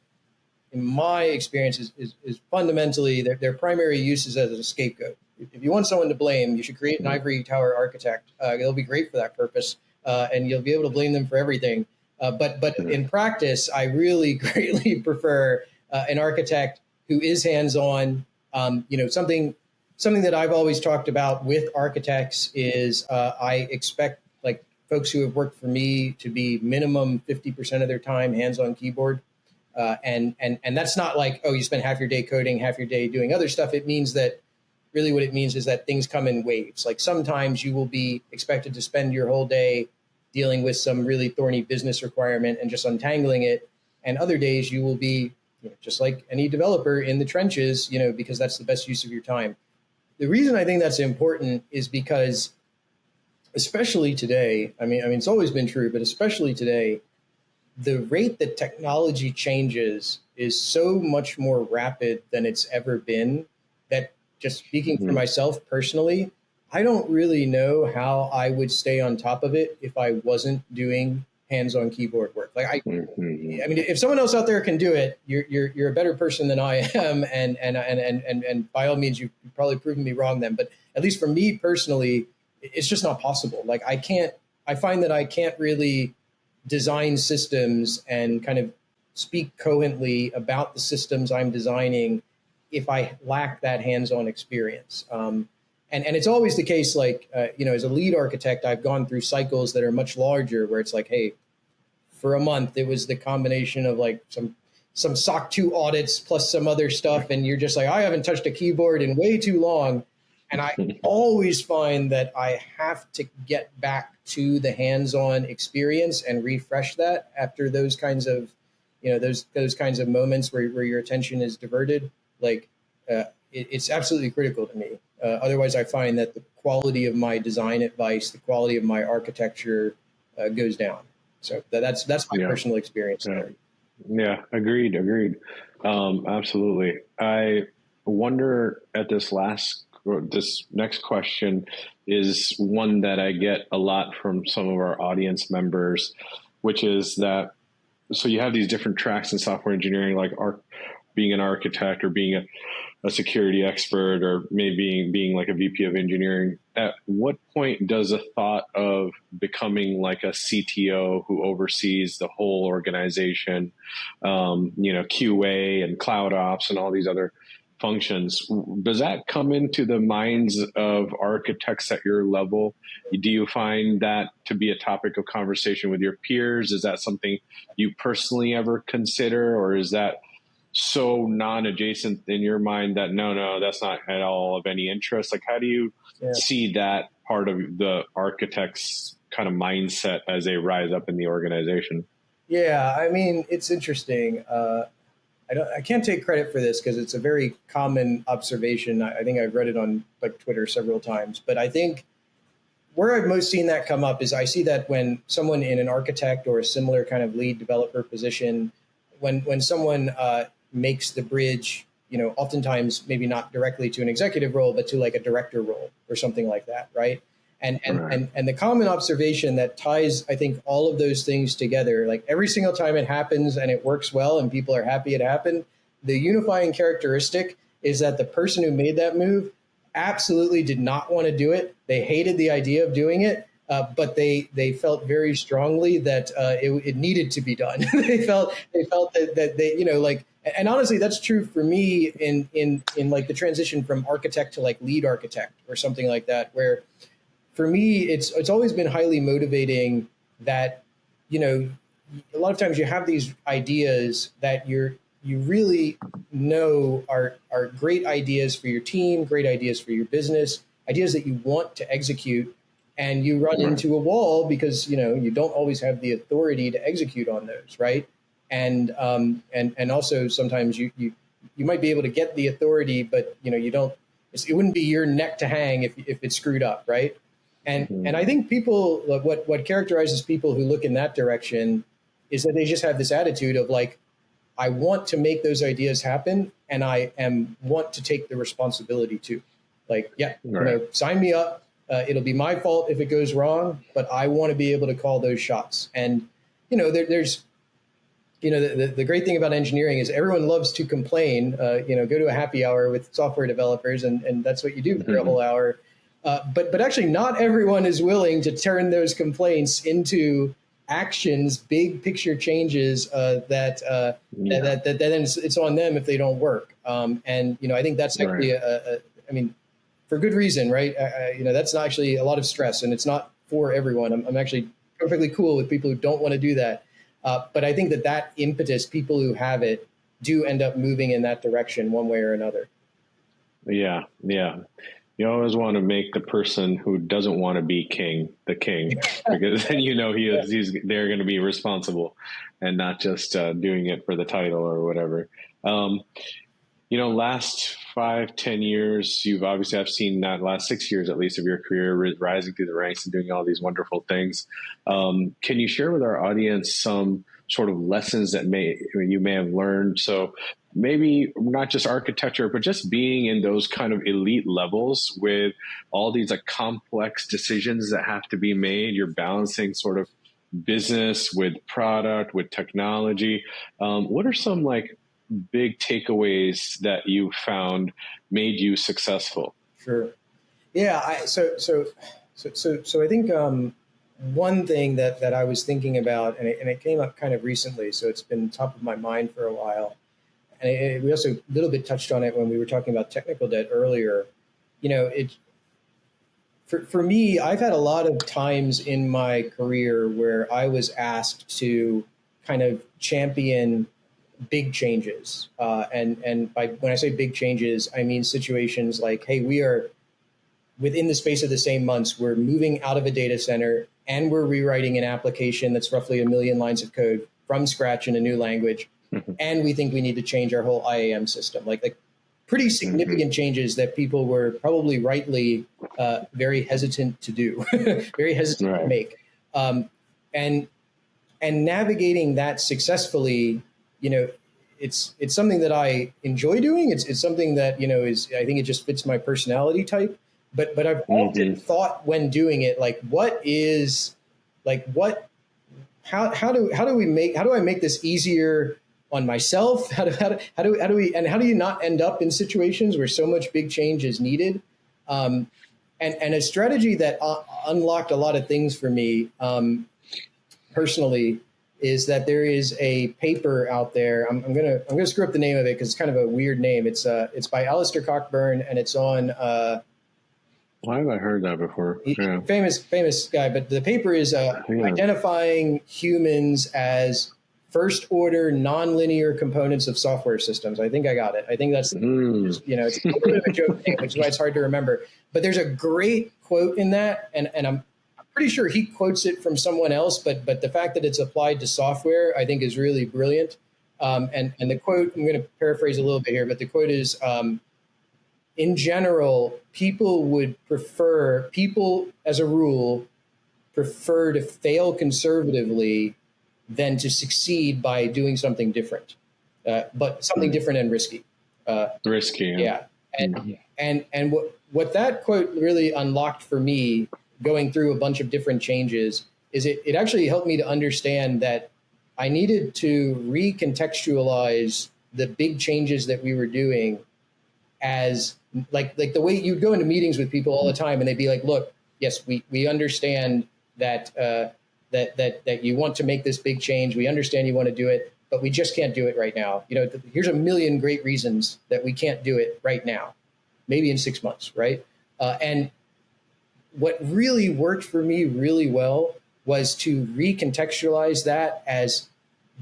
in my experience, is fundamentally their primary use is as a scapegoat. If you want someone to blame, you should create an ivory tower architect. It'll be great for that purpose, and you'll be able to blame them for everything. But in practice, I really greatly prefer an architect who is hands-on. Something that I've always talked about with architects is I expect like folks who have worked for me to be minimum 50% of their time hands-on keyboard. And that's not like, oh, you spend half your day coding, half your day doing other stuff. It means that really what it means is that things come in waves. Like sometimes you will be expected to spend your whole day dealing with some really thorny business requirement and just untangling it. And other days you will be just like any developer in the trenches, because that's the best use of your time. The reason I think that's important is because, especially today, I mean, it's always been true, but especially today, the rate that technology changes is so much more rapid than it's ever been that, just speaking for myself personally, I don't really know how I would stay on top of it if I wasn't doing hands-on keyboard work. Like I mean, if someone else out there can do it, you're a better person than I am, and by all means, you've probably proven me wrong then. But at least for me personally, it's just not possible. Like I can't I find that I can't really design systems and kind of speak coherently about the systems I'm designing if I lack that hands-on experience. And it's always the case, like, as a lead architect, I've gone through cycles that are much larger where it's like, hey, for a month, it was the combination of like some SOC 2 audits plus some other stuff. And you're just like, I haven't touched a keyboard in way too long. And I always find that I have to get back to the hands-on experience and refresh that after those kinds of, those kinds of moments where your attention is diverted. Like, it's absolutely critical to me. Otherwise, I find that the quality of my design advice, the quality of my architecture goes down. So that's my personal experience there. Yeah, agreed. Absolutely. I wonder at this next question is one that I get a lot from some of our audience members, which is that, so you have these different tracks in software engineering, like being an architect or being a security expert, or maybe being like a VP of engineering. At what point does a thought of becoming like a CTO who oversees the whole organization, QA and cloud ops and all these other functions, does that come into the minds of architects at your level? Do you find that to be a topic of conversation with your peers? Is that something you personally ever consider, or is that so non-adjacent in your mind that no, that's not at all of any interest? Like, how do you see that part of the architect's kind of mindset as they rise up in the organization? Yeah, I mean, it's interesting. I can't take credit for this because it's a very common observation. I think I've read it on like Twitter several times, but I think where I've most seen that come up is I see that when someone in an architect or a similar kind of lead developer position, when someone makes the bridge, oftentimes maybe not directly to an executive role, but to like a director role or something like that, right? And the common observation that ties, I think, all of those things together, like every single time it happens and it works well and people are happy it happened, the unifying characteristic is that the person who made that move absolutely did not want to do it. They hated the idea of doing it. But they felt very strongly that it needed to be done. they felt that they, and honestly, that's true for me in like the transition from architect to like lead architect or something like that, where for me, it's always been highly motivating that, a lot of times you have these ideas that you really know are great ideas for your team, great ideas for your business, ideas that you want to execute. And you run into a wall because, you don't always have the authority to execute on those, right? And also sometimes you might be able to get the authority, but you don't. It wouldn't be your neck to hang if it's screwed up, right? And I think people, what characterizes people who look in that direction is that they just have this attitude of like, I want to make those ideas happen, and I want to take the responsibility too. Like, sign me up. It'll be my fault if it goes wrong, but I want to be able to call those shots. And, there's, the great thing about engineering is everyone loves to complain, go to a happy hour with software developers, and that's what you do for a whole hour. But actually not everyone is willing to turn those complaints into actions, big picture changes that then it's on them if they don't work. And, I think that's actually for good reason, right? That's actually a lot of stress, and it's not for everyone. I'm actually perfectly cool with people who don't want to do that. But I think that impetus, people who have it, do end up moving in that direction one way or another. Yeah. You always want to make the person who doesn't want to be the king, because then they're going to be responsible and not just doing it for the title or whatever. Last 5-10 years, I've seen that last 6 years, at least, of your career rising through the ranks and doing all these wonderful things. Can you share with our audience some sort of lessons that you may have learned? So maybe not just architecture, but just being in those kind of elite levels with all these like complex decisions that have to be made. You're balancing sort of business with product, with technology. What are some like big takeaways that you found made you successful? Sure. Yeah. So I think one thing that I was thinking about, and it came up kind of recently, so it's been top of my mind for a while. And we also a little bit touched on it when we were talking about technical debt earlier. For me, I've had a lot of times in my career where I was asked to kind of champion big changes. And when I say big changes, I mean situations like, hey, we are within the space of the same months, we're moving out of a data center and we're rewriting an application that's roughly 1 million lines of code from scratch in a new language. And we think we need to change our whole IAM system. Like pretty significant changes that people were probably rightly very hesitant to do, very hesitant to make. And navigating that successfully, it's something that I enjoy doing. It's something that, I think it just fits my personality type. But I've often thought when doing it, like, how do I make this easier on myself? How do you not end up in situations where so much big change is needed? And a strategy that unlocked a lot of things for me personally is that there is a paper out there. I'm gonna screw up the name of it because it's kind of a weird name. It's by Alistair Cockburn, and it's on. Why have I heard that before? Yeah. Famous guy, but the paper is identifying humans as first order nonlinear components of software systems. I think I got it. I think that's, it's a little bit of a joke name, which is why it's hard to remember. But there's a great quote in that, and I'm pretty sure he quotes it from someone else, but the fact that it's applied to software, I think, is really brilliant. And the quote, I'm going to paraphrase a little bit here, but the quote is, in general, people as a rule, prefer to fail conservatively than to succeed by doing something different, but something different and risky. Risky. Yeah. And what that quote really unlocked for me going through a bunch of different changes is it actually helped me to understand that I needed to recontextualize the big changes that we were doing as like the way you'd go into meetings with people all the time and they'd be like, look, yes, we understand that you want to make this big change. We understand you want to do it, but we just can't do it right now. Here's a million great reasons that we can't do it right now, maybe in 6 months, right? And what really worked for me really well was to recontextualize that as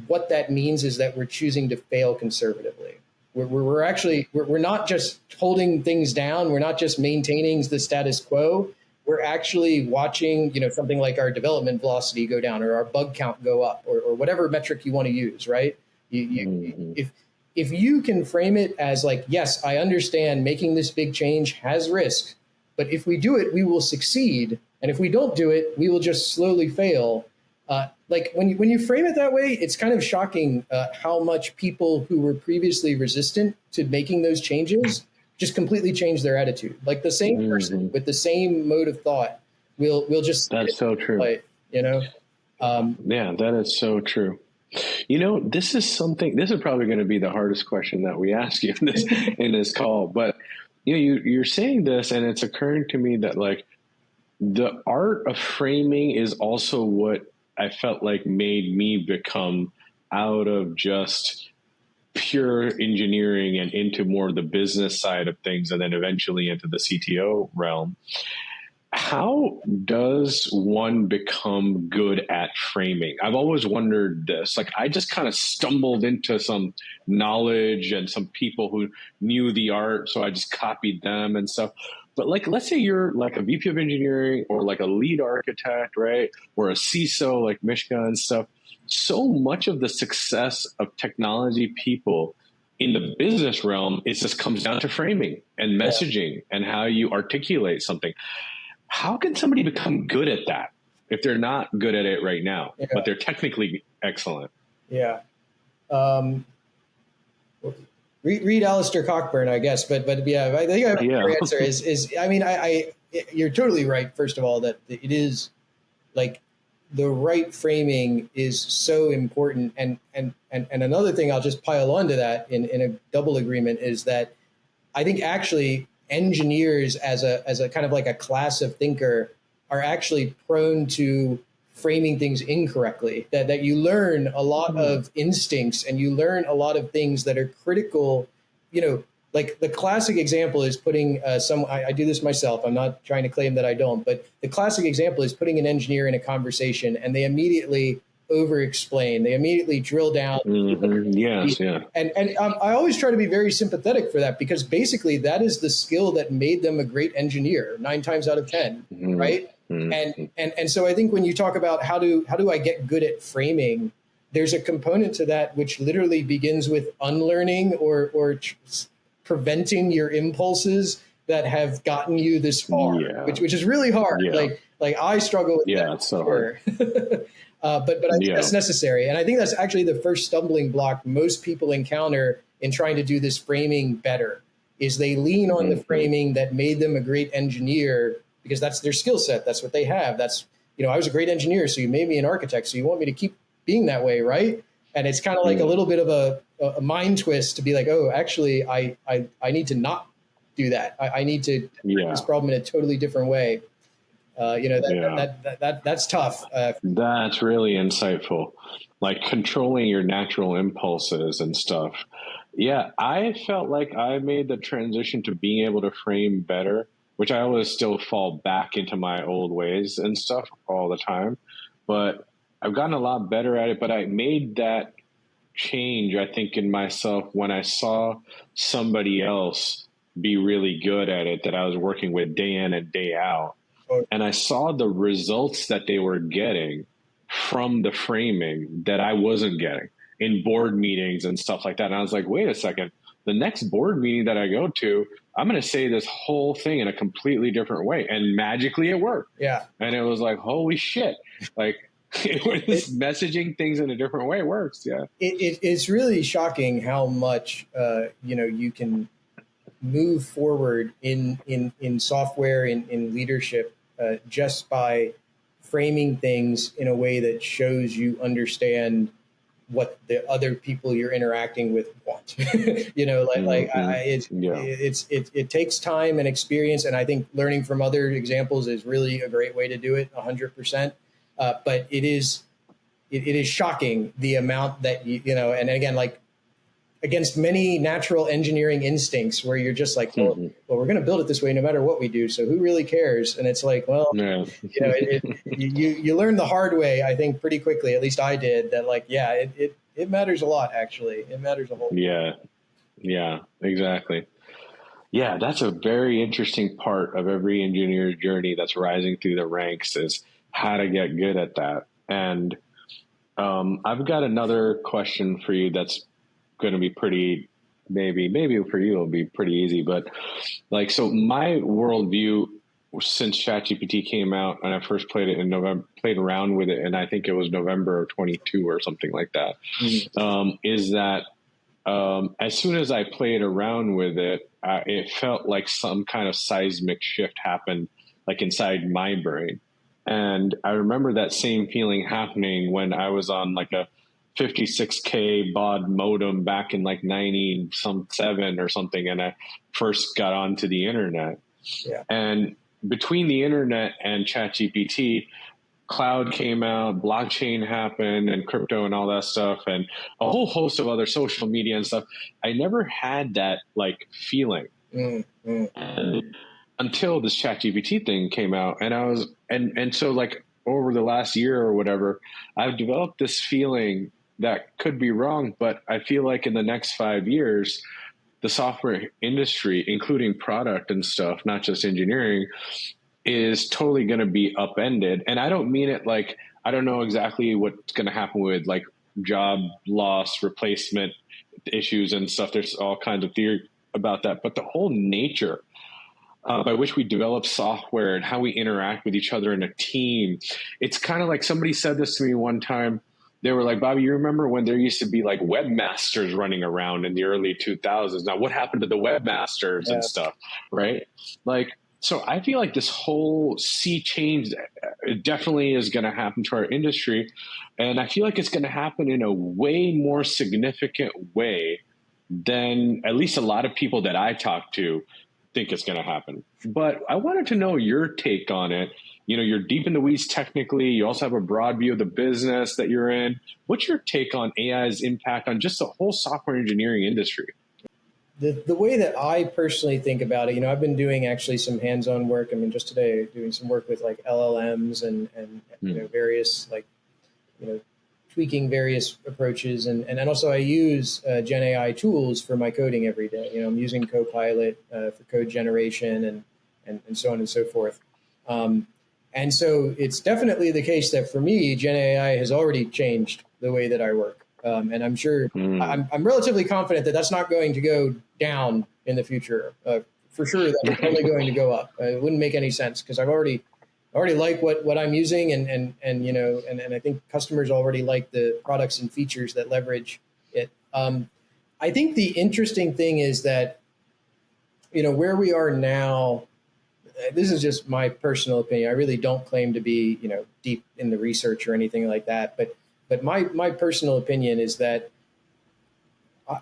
what that means is that we're choosing to fail conservatively. We're not just holding things down. We're not just maintaining the status quo. We're actually watching, something like our development velocity go down or our bug count go up or whatever metric you want to use, right? If you can frame it as like, yes, I understand making this big change has risk, but if we do it, we will succeed. And if we don't do it, we will just slowly fail. Like when you frame it that way, it's kind of shocking how much people who were previously resistant to making those changes just completely change their attitude. Like the same person with the same mode of thought will just. That's so true. Yeah, that is so true. This is probably going to be the hardest question that we ask you in this call. But you're saying this, and it's occurring to me that like the art of framing is also what I felt like made me become out of just pure engineering and into more of the business side of things, and then eventually into the CTO realm. How does one become good at framing? I've always wondered this. Like, I just kind of stumbled into some knowledge and some people who knew the art, so I just copied them and stuff. But like, let's say you're like a VP of engineering or like a lead architect, right? Or a CISO like Mishka and stuff. So much of the success of technology people in the business realm just comes down to framing and messaging and how you articulate something. How can somebody become good at that if they're not good at it right now, but they're technically excellent? Yeah. Read Alistair Cockburn, I guess, but yeah, I think your answer is I mean, you're totally right. First of all, that it is like the right framing is so important, and another thing I'll just pile onto that in a double agreement is that I think actually engineers as a kind of like a class of thinker are actually prone to framing things incorrectly, that you learn a lot of instincts and you learn a lot of things that are critical. Like the classic example is putting I do this myself. I'm not trying to claim that I don't, but the classic example is putting an engineer in a conversation and they immediately over-explain. They immediately drill down. Yes, yeah. And I always try to be very sympathetic for that, because basically that is the skill that made them a great engineer 9 times out of 10, right? And so I think when you talk about how do I get good at framing, there's a component to that which literally begins with unlearning or preventing your impulses that have gotten you this far, which is really hard. Like I struggle with that. It's so hard. But I think that's necessary. And I think that's actually the first stumbling block most people encounter in trying to do this framing better, is they lean on the framing that made them a great engineer because that's their skill set. That's what they have. That's, I was a great engineer, so you made me an architect, so you want me to keep being that way, right? And it's kind of like a little bit of a mind twist to be like, oh, actually, I need to not do that. I need to attack this problem in a totally different way. That's tough. That's really insightful. Like controlling your natural impulses and stuff. Yeah, I felt like I made the transition to being able to frame better, which I always still fall back into my old ways and stuff all the time. But I've gotten a lot better at it. But I made that change, I think, in myself when I saw somebody else be really good at it that I was working with day in and day out. And I saw the results that they were getting from the framing that I wasn't getting in board meetings and stuff like that. And I was like, wait a second, the next board meeting that I go to, I'm going to say this whole thing in a completely different way. And magically it worked. Yeah. And it was like, holy shit. Like messaging things in a different way works. Yeah. It's really shocking how much, you can move forward in software, in leadership, just by framing things in a way that shows you understand what the other people you're interacting with want. It takes time and experience, and I think learning from other examples is really a great way to do it, 100%. But it is shocking the amount that and again, like, against many natural engineering instincts where you're just like, well, we're going to build it this way no matter what we do. So who really cares? And it's like, well, you learn the hard way, I think, pretty quickly. At least I did. That it matters a lot, actually. It matters a whole lot. Yeah, exactly. Yeah, that's a very interesting part of every engineer's journey that's rising through the ranks, is how to get good at that. And I've got another question for you that's going to be pretty, maybe for you it'll be pretty easy, but like, so my worldview since ChatGPT came out and I first played around with it, and I think it was November of 22 or something like that, is that as soon as I played around with it, it felt like some kind of seismic shift happened, like inside my brain. And I remember that same feeling happening when I was on like a 56K baud modem back in like 97 or something, and I first got onto the internet. Yeah. And between the internet and ChatGPT, cloud came out, blockchain happened, and crypto and all that stuff, and a whole host of other social media and stuff. I never had that like feeling until this ChatGPT thing came out, and I was and so like over the last year or whatever, I've developed this feeling that could be wrong, but I feel like in the next 5 years, the software industry, including product and stuff, not just engineering, is totally going to be upended. And I don't mean it like, I don't know exactly what's going to happen with like job loss, replacement issues and stuff. There's all kinds of theory about that, but the whole nature by which we develop software and how we interact with each other in a team, it's kind of like, somebody said this to me one time. They were like, Bobby, you remember when there used to be like webmasters running around in the early 2000s? Now, what happened to the webmasters and stuff, right? Like, so I feel like this whole sea change definitely is going to happen to our industry. And I feel like it's going to happen in a way more significant way than at least a lot of people that I talk to think it's going to happen. But I wanted to know your take on it. you're deep in the weeds technically. You also have a broad view of the business that you're in. What's your take on AI's impact on just the whole software engineering industry? The way that I personally think about it, I've been doing actually some hands-on work. I mean, just today doing some work with like LLMs and various like, tweaking various approaches. And also I use Gen AI tools for my coding every day. I'm using Copilot for code generation and so on and so forth. And so it's definitely the case that for me, Gen AI has already changed the way that I work. And I'm sure I'm relatively confident that that's not going to go down in the future. For sure, that it's only going to go up. It wouldn't make any sense because I already like what I'm using, and I think customers already like the products and features that leverage it. I think the interesting thing is that where we are now. This is just my personal opinion. I really don't claim to be deep in the research or anything like that, but my personal opinion is that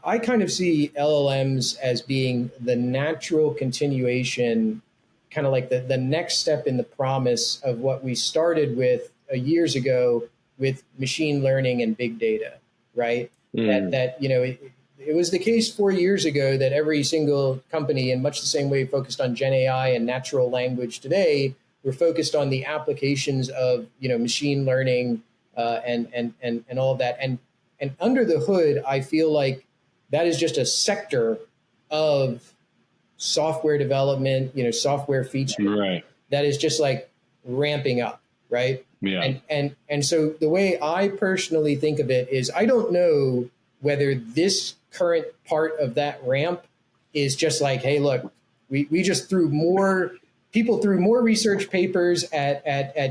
I kind of see LLMs as being the natural continuation, kind of like the next step in the promise of what we started with years ago with machine learning and big data, right? It was the case 4 years ago that every single company, in much the same way focused on Gen AI and natural language today, we're focused on the applications of machine learning and all of that. And under the hood, I feel like that is just a sector of software development, software feature that is just like ramping up, right? Yeah. And so the way I personally think of it is I don't know whether this current part of that ramp is just like, hey, look, we just threw more research papers at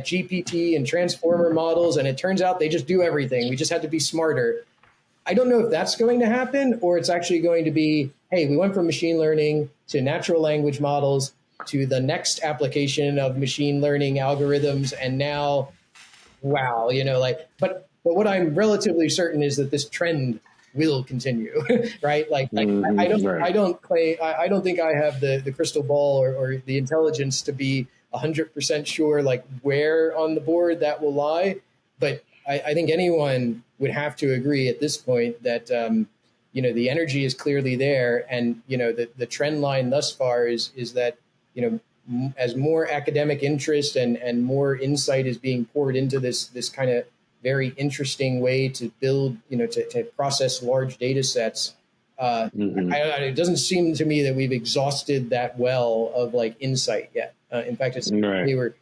GPT and transformer models, and it turns out they just do everything. We just had to be smarter. I don't know if that's going to happen, or it's actually going to be, hey, we went from machine learning to natural language models to the next application of machine learning algorithms, and now, wow, but what I'm relatively certain is that this trend will continue, right? I don't think I have the crystal ball or the intelligence to be 100% sure like where on the board that will lie. But I think anyone would have to agree at this point that, the energy is clearly there. And, the trend line thus far is that, as more academic interest and more insight is being poured into this kind of very interesting way to build, to process large data sets. It doesn't seem to me that we've exhausted that well of like insight yet. In fact, it's we're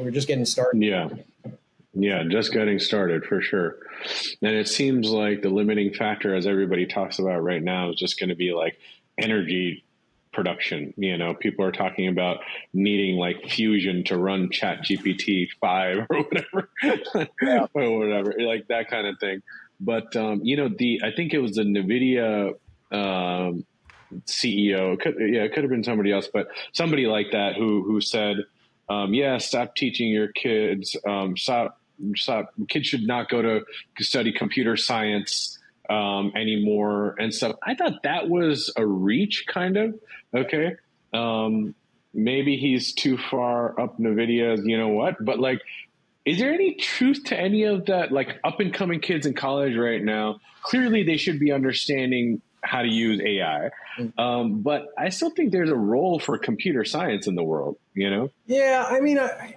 just getting started. Yeah, just getting started for sure. And it seems like the limiting factor, as everybody talks about right now, is just going to be like energy production. People are talking about needing like Fusion to run Chat GPT 5 or whatever, or whatever, like that kind of thing. But I think it was the NVIDIA CEO. It could have been somebody else, but somebody like that who said, stop teaching your kids. Kids should not go to study computer science anymore and stuff. I thought that was a reach, kind of. Okay. Maybe he's too far up NVIDIA's, but like, is there any truth to any of that? Like up and coming kids in college right now, clearly they should be understanding how to use AI. But I still think there's a role for computer science in the world, Yeah. I mean, I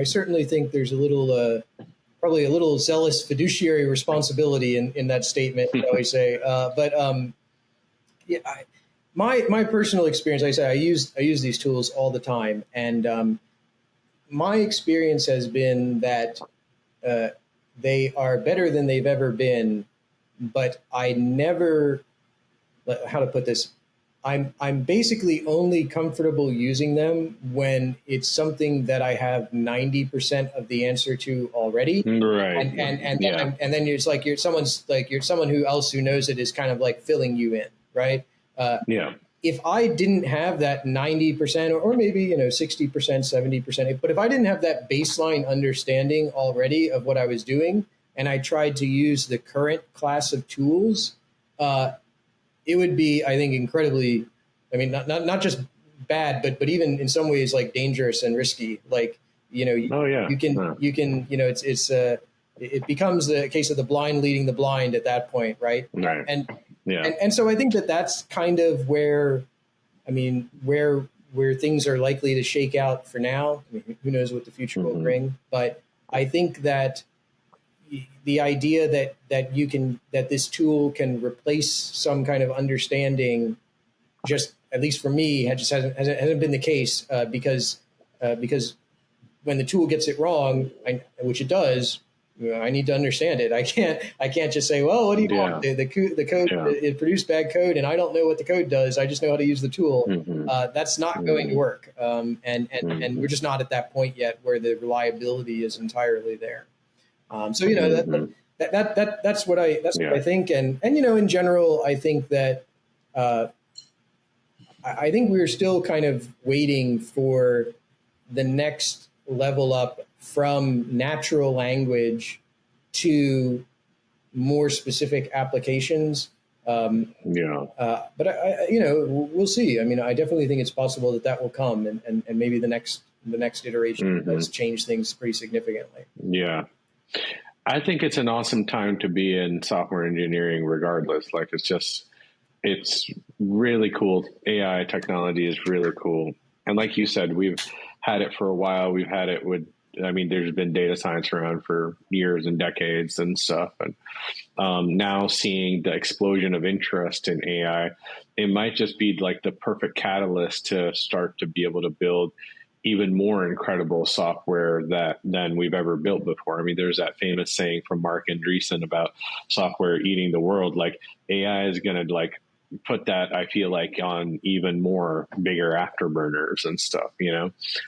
certainly think there's a little, probably a little zealous fiduciary responsibility in that statement, I always say. My personal experience, like I say, I use these tools all the time, and my experience has been that they are better than they've ever been. But I never, how to put this, I'm basically only comfortable using them when it's something that I have 90% of the answer to already. Right. And then it's like you're someone who else who knows it is kind of like filling you in, right? If I didn't have that 90% or maybe 60%, 70%, but if I didn't have that baseline understanding already of what I was doing, and I tried to use the current class of tools, it would be, I think, incredibly, I mean, not just bad, but even in some ways like dangerous and risky. Like, you can, it becomes the case of the blind leading the blind at that point, right? Right. And so I think that's kind of where things are likely to shake out for now. I mean, who knows what the future will bring? But I think that the idea that this tool can replace some kind of understanding, just at least for me, hasn't been the case, because when the tool gets it wrong, which it does, I need to understand it. I can't just say, well, what do you want? The code, it produced bad code, and I don't know what the code does. I just know how to use the tool. That's not going to work. And we're just not at that point yet where the reliability is entirely there. That's what I think. And in general, I think that I think we're still kind of waiting for the next level up from natural language to more specific applications. But we'll see. I mean, I definitely think it's possible that will come, and maybe the next iteration does change things pretty significantly. Yeah. I think it's an awesome time to be in software engineering regardless. Like, it's really cool. AI technology is really cool. And like you said, we've had it for a while. We've had it there's been data science around for years and decades and stuff. And now seeing the explosion of interest in AI, it might just be like the perfect catalyst to start to be able to build even more incredible software than we've ever built before. I mean, there's that famous saying from Mark Andreessen about software eating the world. Like, AI is going to put that, I feel like, on even more bigger afterburners and stuff,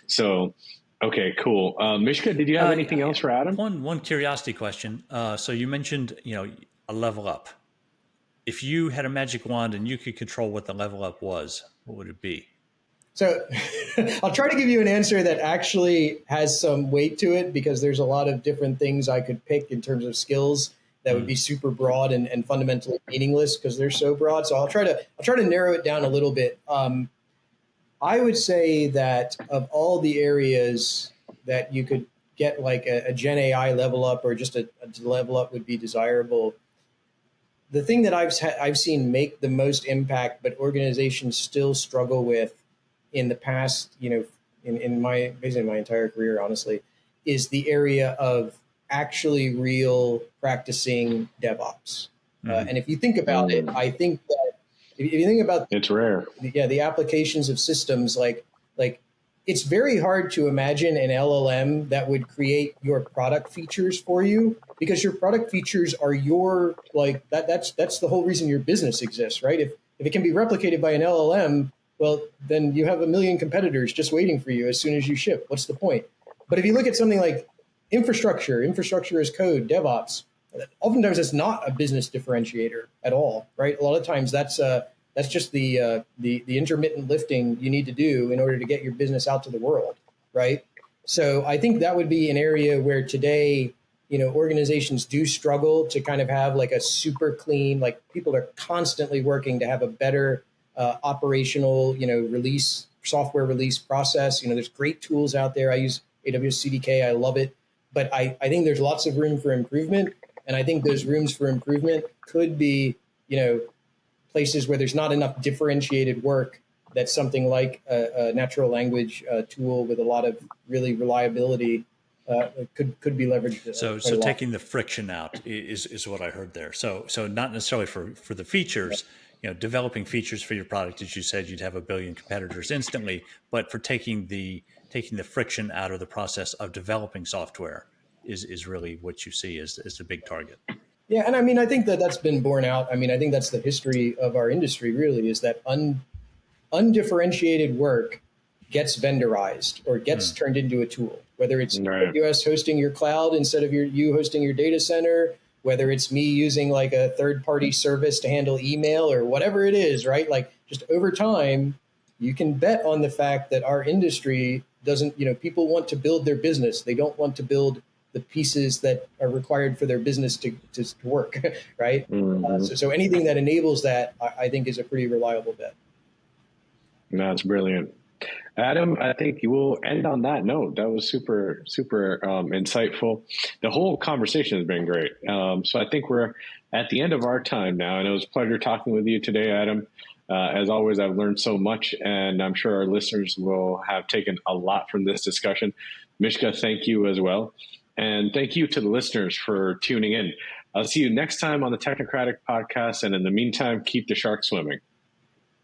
So, okay, cool. Mishka, did you have anything else for Adam? One curiosity question. So you mentioned, a level up. If you had a magic wand and you could control what the level up was, what would it be? So I'll try to give you an answer that actually has some weight to it, because there's a lot of different things I could pick in terms of skills that would be super broad and fundamentally meaningless because they're so broad. So I'll try to narrow it down a little bit. I would say that of all the areas that you could get like a Gen AI level up, or just a level up would be desirable, the thing that I've seen make the most impact, but organizations still struggle with in the past, in my entire career, honestly, is the area of actually real practicing DevOps. And if you think about it, I think that if you think about it's rare. The applications of systems, like it's very hard to imagine an LLM that would create your product features for you, because your product features are that's the whole reason your business exists, right? If it can be replicated by an LLM, well, then you have a million competitors just waiting for you as soon as you ship. What's the point? But if you look at something like infrastructure as code, DevOps, oftentimes it's not a business differentiator at all, right? A lot of times that's just the intermittent lifting you need to do in order to get your business out to the world, right? So I think that would be an area where today, organizations do struggle to kind of have like a super clean, like people are constantly working to have a better operational, software release process. There's great tools out there. I use AWS CDK. I love it. But I think there's lots of room for improvement. And I think those rooms for improvement could be, places where there's not enough differentiated work that something like a natural language tool with a lot of really reliability could be leveraged. So taking the friction out is what I heard there. So not necessarily for the features, developing features for your product, as you said, you'd have a billion competitors instantly, but for taking the friction out of the process of developing software is really what you see as the big target. Yeah. And I mean, I think that's been borne out. I mean, I think that's the history of our industry, really, is that undifferentiated work gets vendorized or gets turned into a tool, whether it's AWS hosting your cloud instead of you hosting your data center, whether it's me using like a third-party service to handle email or whatever it is, right? Like, just over time, you can bet on the fact that our industry doesn't, people want to build their business. They don't want to build the pieces that are required for their business to work, right? So anything that enables that, I think, is a pretty reliable bet. That's brilliant. Adam, I think we'll end on that note. That was super, super insightful. The whole conversation has been great. So I think we're at the end of our time now, and it was a pleasure talking with you today, Adam. As always, I've learned so much, and I'm sure our listeners will have taken a lot from this discussion. Mishka, thank you as well. And thank you to the listeners for tuning in. I'll see you next time on the Technocratic Podcast. And in the meantime, keep the shark swimming.